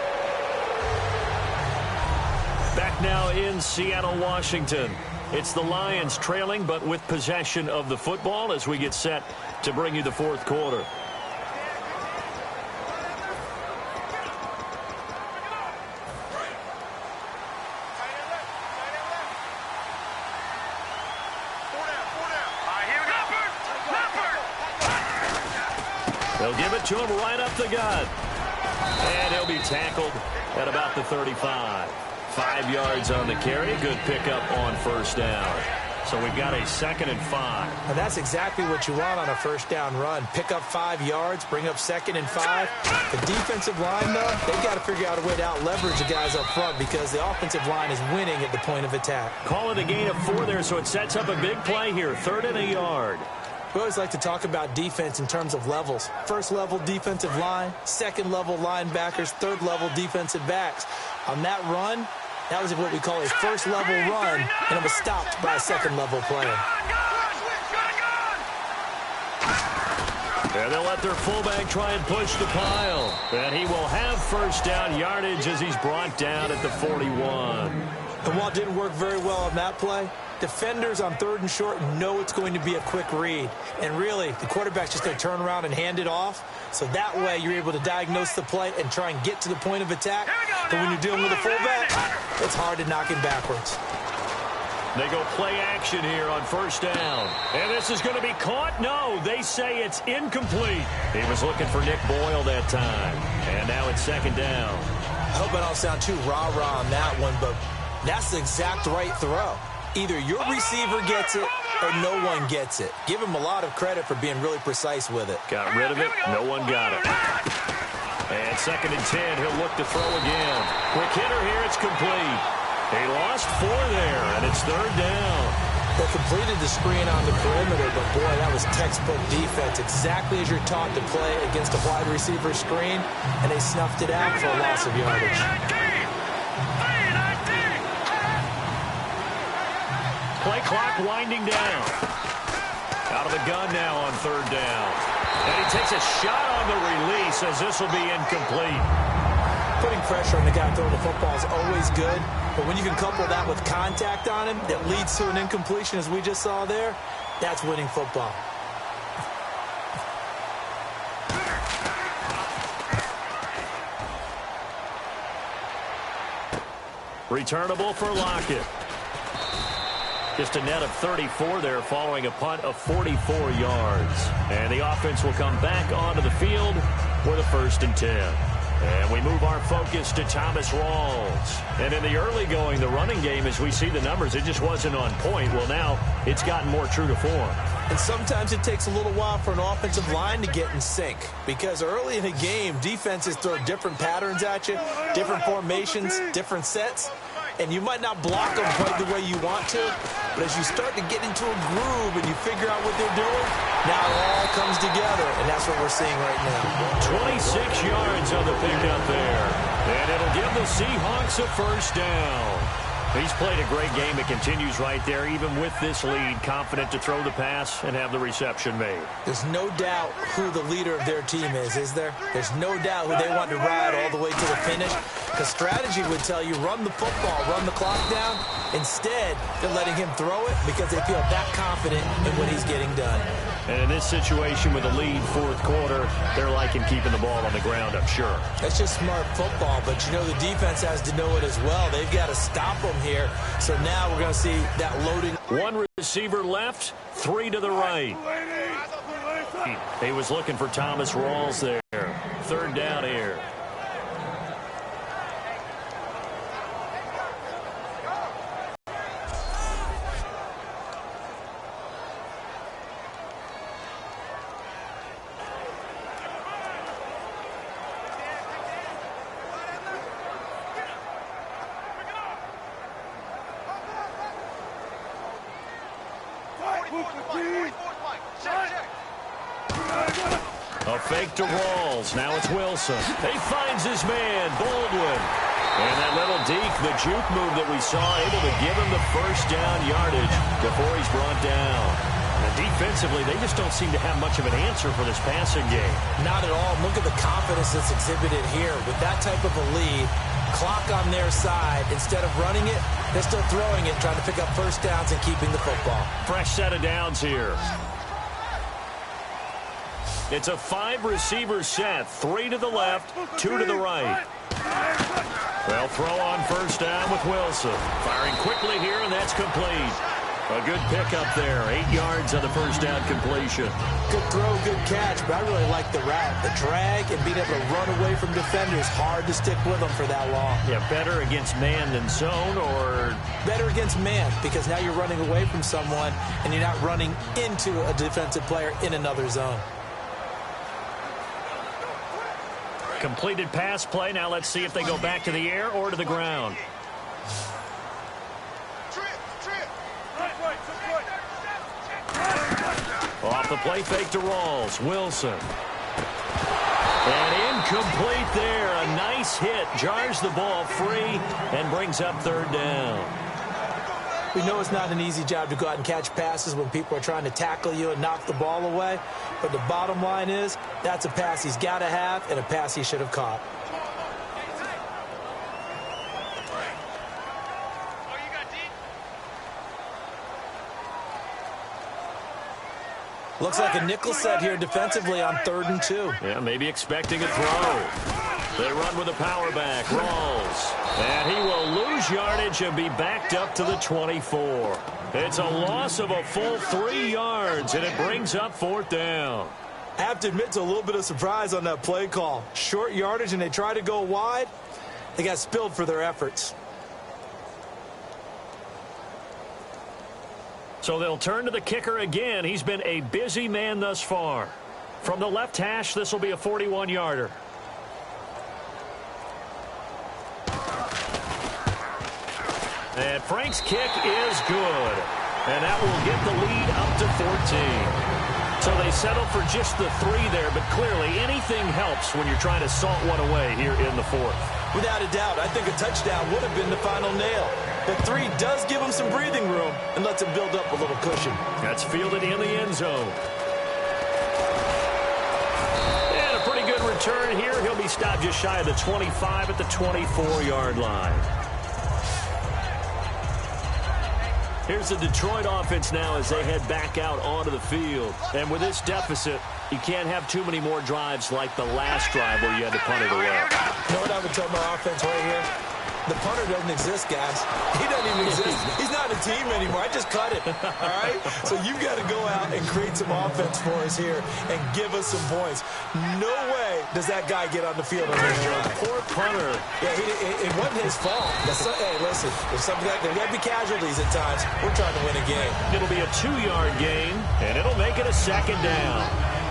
Back now in Seattle, Washington. It's the Lions trailing, but with possession of the football as we get set to bring you the 4th quarter. They'll give it to him right up the gut. And he'll be tackled at about the 35. 5 yards on the carry. Good pickup on first down. So we've got a 2nd and 5. And that's exactly what you want on a first down run. Pick up 5 yards, bring up 2nd and 5. The defensive line, though, they've got to figure out a way to out-leverage the guys up front because the offensive line is winning at the point of attack. Call it a gain of 4 there, so it sets up a big play here. 3rd and a yard. We always like to talk about defense in terms of levels. 1st level defensive line, 2nd level linebackers, 3rd level defensive backs. On that run, that was what we call a 1st level run, and it was stopped by a 2nd level player. And they'll let their fullback try and push the pile. And he will have first down yardage as he's brought down at the 41. And while it didn't work very well on that play, defenders on 3rd and short know it's going to be a quick read. And really, the quarterback's just going to turn around and hand it off. So that way, you're able to diagnose the play and try and get to the point of attack. But when you're dealing with a fullback, it's hard to knock him backwards. They go play action here on first down. And this is going to be caught? No, they say it's incomplete. He was looking for Nick Boyle that time. And now it's 2nd down. I hope I don't sound too rah-rah on that one, but that's the exact right throw. Either your receiver gets it or no one gets it. Give him a lot of credit for being really precise with it. Got rid of it. No one got it. And 2nd and 10. He'll look to throw again. Quick hitter here. It's complete. He lost 4 there, and it's 3rd down. They completed the screen on the perimeter, but boy, that was textbook defense. Exactly as you're taught to play against a wide receiver screen, and they snuffed it out for a loss of yardage. Play clock winding down. Out of the gun now on 3rd down. And he takes a shot on the release as this will be incomplete. Putting pressure on the guy throwing the football is always good, but when you can couple that with contact on him that leads to an incompletion as we just saw there, that's winning football. Returnable for Lockett. Just a net of 34 there following a punt of 44 yards. And the offense will come back onto the field with a 1st and 10. And we move our focus to Thomas Rawls. And in the early going, the running game, as we see the numbers, it just wasn't on point. Well, now it's gotten more true to form. And sometimes it takes a little while for an offensive line to get in sync. Because early in a game, defenses throw different patterns at you, different formations, different sets. And you might not block them quite the way you want to. But as you start to get into a groove and you figure out what they're doing, now it all comes together. And that's what we're seeing right now. 26 yards on the pickup there. And it'll give the Seahawks a first down. He's played a great game. It continues right there, even with this lead, confident to throw the pass and have the reception made. There's no doubt who the leader of their team is there? There's no doubt who they want to ride all the way to the finish. Because strategy would tell you, run the football, run the clock down. Instead, they're letting him throw it because they feel that confident in what he's getting done. And in this situation with a lead 4th quarter, they're liking keeping the ball on the ground, I'm sure. That's just smart football, but you know the defense has to know it as well. They've got to stop them here. So now we're going to see that loading. 1 receiver left, 3 to the right. He was looking for Thomas Rawls there. 3rd down here. A fake to Rawls. Now it's Wilson. He finds his man, Baldwin. And that little deke, the juke move that we saw, able to give him the first down yardage before he's brought down. And defensively, they just don't seem to have much of an answer for this passing game. Not at all. Look at the confidence that's exhibited here. With that type of a lead, clock on their side, instead of running it, they're still throwing it, trying to pick up first downs and keeping the football. Fresh set of downs here. It's a 5-receiver set. 3 to the left, 2 to the right. They'll throw on first down with Wilson. Firing quickly here, and that's complete. A good pickup there. 8 yards on the first down completion. Good throw, good catch, but I really like the route. The drag and being able to run away from defenders. Hard to stick with them for that long. Yeah, better against man than zone, or? Better against man, because now you're running away from someone, and you're not running into a defensive player in another zone. Completed pass play. Now let's see if they go back to the air or to the ground. Off the play fake to Rawls. Wilson. And incomplete there. A nice hit. Jars the ball free and brings up third down. We know it's not an easy job to go out and catch passes when people are trying to tackle you and knock the ball away. But the bottom line is, that's a pass he's got to have and a pass he should have caught. Looks like a nickel set here defensively on 3rd and 2. Yeah, maybe expecting a throw. They run with a power back. Rawls. And he will lose yardage and be backed up to the 24. It's a loss of a full 3 yards, and it brings up 4th down. I have to admit to a little bit of surprise on that play call. Short yardage, and they try to go wide. They got spilled for their efforts. So they'll turn to the kicker again. He's been a busy man thus far. From the left hash, this will be a 41-yarder. And Frank's kick is good. And that will get the lead up to 14. So they settle for just the 3 there, but clearly anything helps when you're trying to salt one away here in the 4th. Without a doubt, I think a touchdown would have been the final nail. But 3 does give him some breathing room and lets him build up a little cushion. That's fielded in the end zone. And a pretty good return here. He'll be stopped just shy of the 25 at the 24-yard line. Here's the Detroit offense now as they head back out onto the field. And with this deficit, you can't have too many more drives like the last drive where you had to punt it away. You know what I would tell my offense right here? The punter doesn't exist, guys. He doesn't even exist. He's not a team anymore. I just cut it, all right? So you've got to go out and create some offense for us here and give us some points. No way does that guy get on the field on this drive. Poor punter. Yeah, it wasn't his fault. Hey, listen, there's something that there got to be casualties at times. We're trying to win a game. It'll be a 2-yard gain, and it'll make it a 2nd down.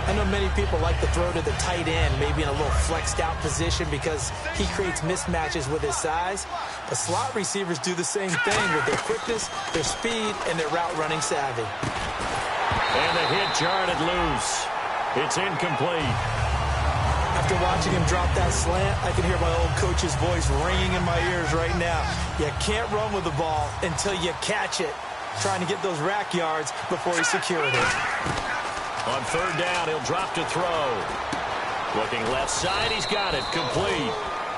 I know many people like to throw to the tight end, maybe in a little flexed out position because he creates mismatches with his size. But slot receivers do the same thing with their quickness, their speed, and their route running savvy. And the hit jarred it loose. It's incomplete. After watching him drop that slant, I can hear my old coach's voice ringing in my ears right now. You can't run with the ball until you catch it. Trying to get those rack yards before he secured it. On 3rd down, he'll drop to throw. Looking left side, he's got it, complete.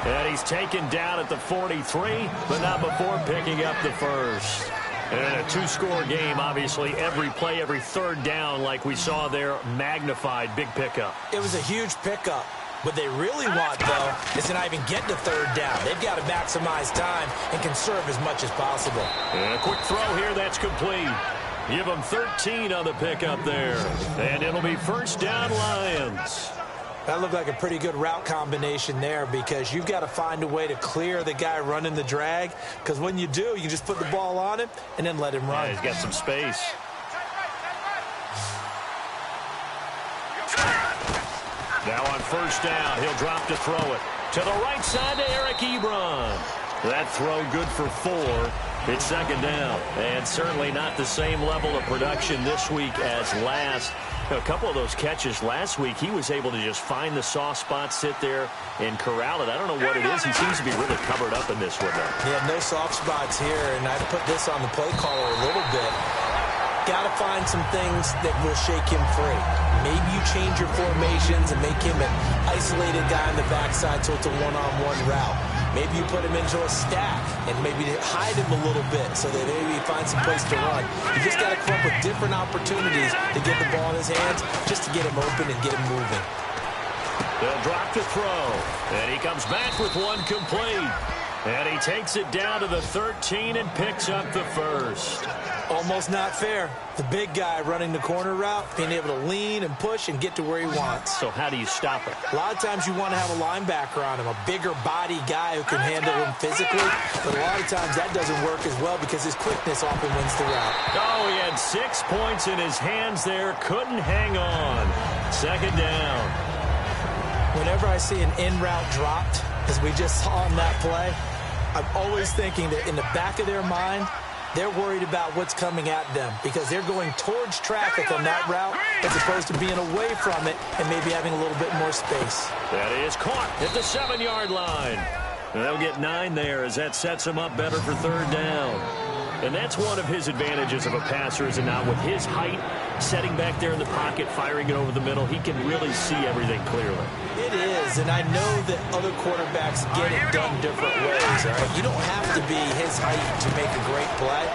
And he's taken down at the 43, but not before picking up the first. And in a 2-score game, obviously, every play, every 3rd down, like we saw there, magnified, big pickup. It was a huge pickup. What they really want, though, is to not even get to 3rd down. They've got to maximize time and conserve as much as possible. And a quick throw here, that's complete. Give them 13 on the pickup there. And it'll be first down, Lions. That looked like a pretty good route combination there because you've got to find a way to clear the guy running the drag because when you do, you can just put the ball on him and then let him run. Yeah, he's got some space. Now on first down, he'll drop to throw it. To the right side to Eric Ebron. That throw good for 4. It's second down. And certainly not the same level of production this week as last. A couple of those catches last week, he was able to just find the soft spot, sit there, and corral it. I don't know what it is. He seems to be really covered up in this one, though. Yeah, no soft spots here, and I put this on the play caller a little bit. Got to find some things that will shake him free. Maybe you change your formations and make him an isolated guy on the backside so it's a one-on-one route. Maybe you put him into a stack and maybe hide him a little bit so that maybe he finds some place to run. You just got to come up with different opportunities to get the ball in his hands just to get him open and get him moving. They'll drop the throw, and he comes back with one complete. And he takes it down to the 13 and picks up the first. Almost not fair. The big guy running the corner route, being able to lean and push and get to where he wants. So how do you stop it? A lot of times you want to have a linebacker on him, a bigger body guy who can handle him physically. But a lot of times that doesn't work as well because his quickness often wins the route. Oh, he had 6 points in his hands there. Couldn't hang on. Second down. Whenever I see an in-route dropped, as we just saw on that play, I'm always thinking that in the back of their mind, they're worried about what's coming at them because they're going towards traffic on that route as opposed to being away from it and maybe having a little bit more space. That is caught at the 7-yard line. And they'll get 9 there as that sets him up better for third down. And that's one of his advantages of a passer, is it not? With his height, setting back there in the pocket, firing it over the middle, he can really see everything clearly. It is, and I know that other quarterbacks get it done different ways, all right? You don't have to be his height to make a great play.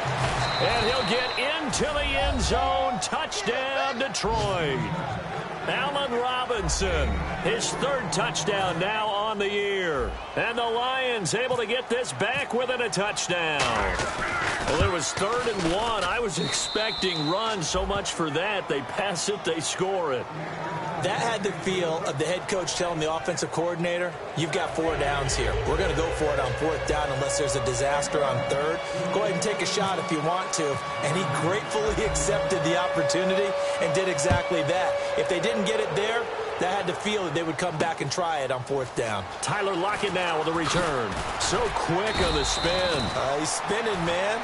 And he'll get into the end zone. Touchdown, Detroit. Allen Robinson, his 3rd touchdown now on the year. And the Lions able to get this back within a touchdown. Well, it was 3rd and 1. I was expecting run, so much for that. They pass it, they score it. That had the feel of the head coach telling the offensive coordinator, you've got 4 downs here. We're going to go for it on 4th down unless there's a disaster on 3rd. Go ahead and take a shot if you want to. And he gratefully accepted the opportunity and did exactly that. If they didn't get it there, that had the feel that they would come back and try it on 4th down. Tyler Lockett now with a return. So quick on the spin. He's spinning, man.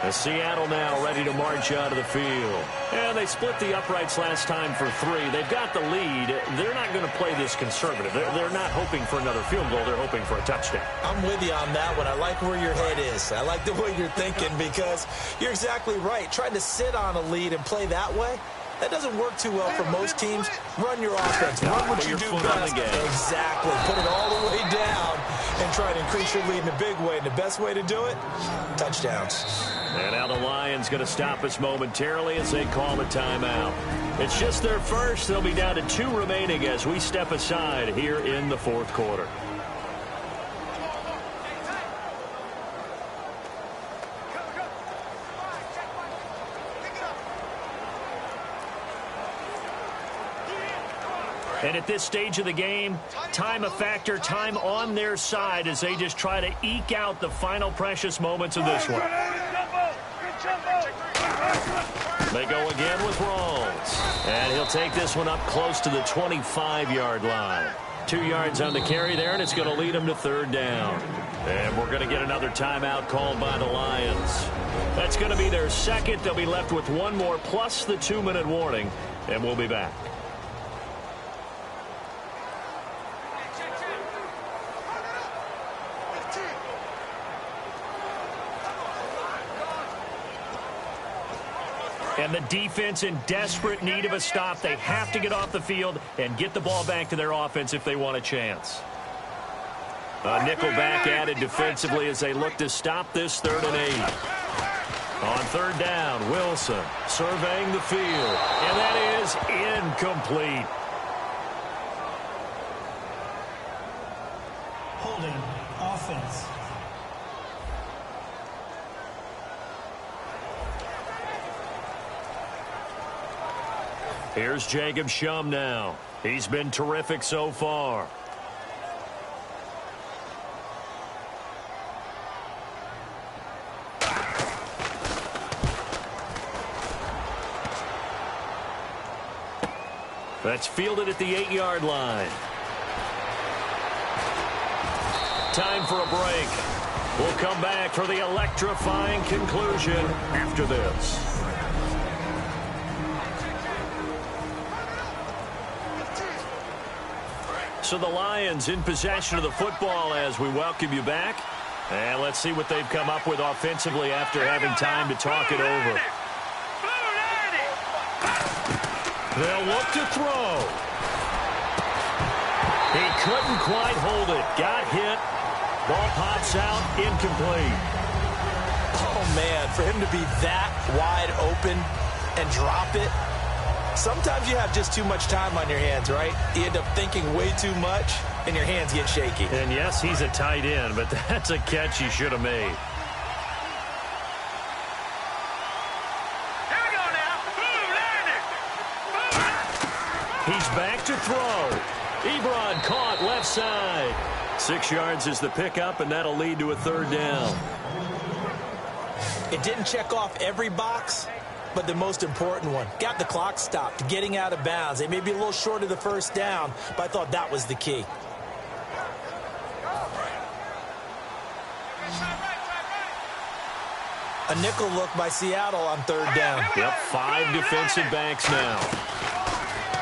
And Seattle now ready to march out of the field. And they split the uprights last time for 3. They've got the lead. They're not going to play this conservative. They're not hoping for another field goal. They're hoping for a touchdown. I'm with you on that one. I like where your head is. I like the way you're thinking because you're exactly right. Trying to sit on a lead and play that way, that doesn't work too well for most teams. Run your offense. Run what you do best. Exactly. Put it all the way down and try to increase your lead in a big way. And the best way to do it, touchdowns. And now the Lions going to stop us momentarily as they call a timeout. It's just their first. They'll be down to 2 remaining as we step aside here in the 4th quarter. And at this stage of the game, time a factor, time on their side as they just try to eke out the final precious moments of this one. They go again with Rawls. And he'll take this one up close to the 25-yard line. 2 yards on the carry there, and it's going to lead them to 3rd down. And we're going to get another timeout called by the Lions. That's going to be their 2nd. They'll be left with 1 more plus the 2-minute warning, and we'll be back. And the defense in desperate need of a stop. They have to get off the field and get the ball back to their offense if they want a chance. A nickel back added defensively as they look to stop this 3rd and 8. On 3rd down, Wilson surveying the field. And that is incomplete. Holding offense. Here's Jacob Schum now. He's been terrific so far. That's fielded at the 8-yard line. Time for a break. We'll come back for the electrifying conclusion after this. So the Lions in possession of the football as we welcome you back. And let's see what they've come up with offensively after having time to talk it over. They'll look to throw. He couldn't quite hold it. Got hit. Ball pops out. Incomplete. Oh, man, for him to be that wide open and drop it. Sometimes you have just too much time on your hands, right? You end up thinking way too much, and your hands get shaky. And, yes, he's a tight end, but that's a catch he should have made. He's back to throw. Ebron caught left side. 6 yards is the pickup, and that'll lead to a third down. It didn't check off every box, but the most important one. Got the clock stopped, getting out of bounds. They may be a little short of the first down, but I thought that was the key. A nickel look by Seattle on third down. Yep, 5 defensive backs now.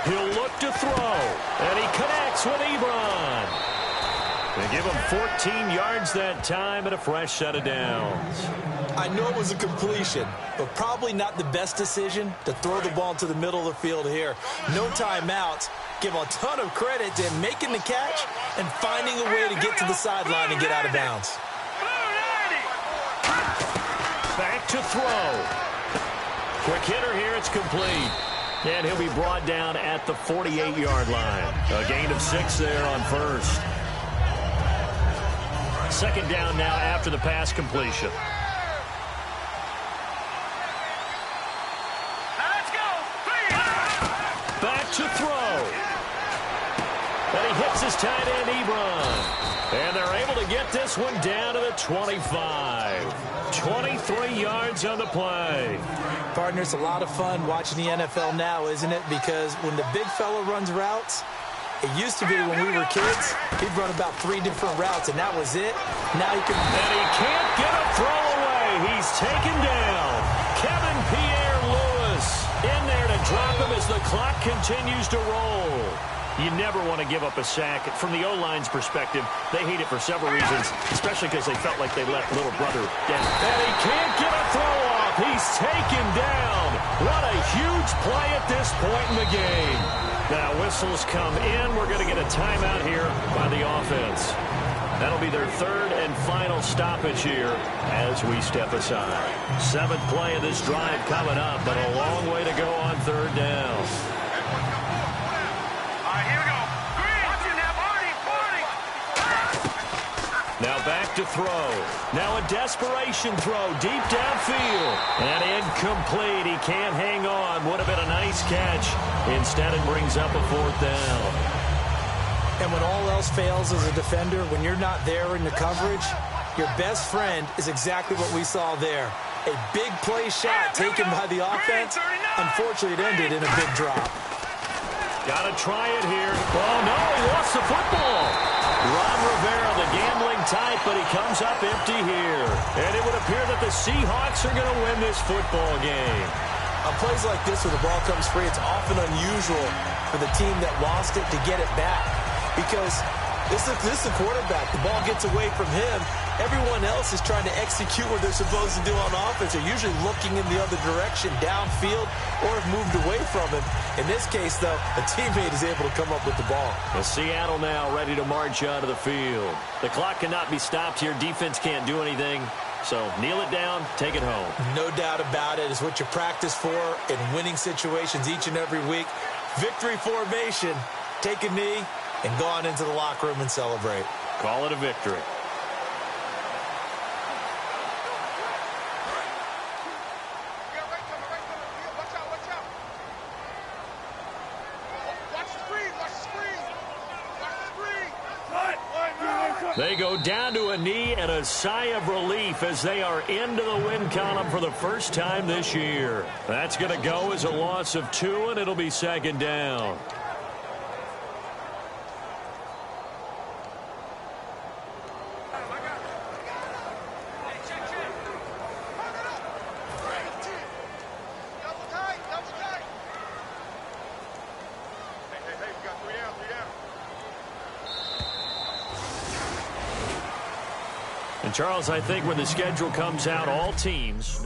He'll look to throw, and he connects with Ebron. They give him 14 yards that time and a fresh set of downs. I know it was a completion, but probably not the best decision to throw the ball to the middle of the field here. No timeouts. Give a ton of credit to him making the catch and finding a way to get to the sideline and get out of bounds. Back to throw. Quick hitter here, it's complete. And he'll be brought down at the 48-yard line. A gain of 6 there on first. Second down now after the pass completion. Back to throw. And he hits his tight end, Ebron. And they're able to get this one down to the 25. 23 yards on the play. Partner, it's a lot of fun watching the NFL now, isn't it? Because when the big fella runs routes, it used to be when we were kids, he'd run about 3 different routes, and that was it. Now he can... And he can't get a throw away. He's taken down. Kevin Pierre-Louis in there to drop him as the clock continues to roll. You never want to give up a sack. From the O-line's perspective, they hate it for several reasons, especially because they felt like they let little brother down. And he can't get a throw off. He's taken down. What a huge play at this point in the game. Now whistles come in. We're going to get a timeout here by the offense. That'll be their third and final stoppage here as we step aside. 7th play of this drive coming up, but a long way to go on third down. Now back to throw. Now a desperation throw deep downfield. And incomplete. He can't hang on. Would have been a nice catch. Instead it brings up a 4th down. And when all else fails as a defender, when you're not there in the coverage, your best friend is exactly what we saw there. A big play shot taken by the offense. Unfortunately, it ended in a big drop. Got to try it here. Oh, no, he lost the football. Ron Rivera, the gambling type, but he comes up empty here. And it would appear that the Seahawks are going to win this football game. On plays like this where the ball comes free, it's often unusual for the team that lost it to get it back. Because this is the quarterback. The ball gets away from him. Everyone else is trying to execute what they're supposed to do on offense. They're usually looking in the other direction, downfield, or have moved away from him. In this case, though, a teammate is able to come up with the ball. Well, Seattle now ready to march out of the field. The clock cannot be stopped here. Defense can't do anything. So kneel it down, take it home. No doubt about it. It's what you practice for in winning situations each and every week. Victory formation. Take a knee and go on into the locker room and celebrate. Call it a victory. They go down to a knee and a sigh of relief as they are into the win column for the first time this year. That's going to go as a loss of 2, and it'll be 2nd down. And, Charles, I think when the schedule comes out, all teams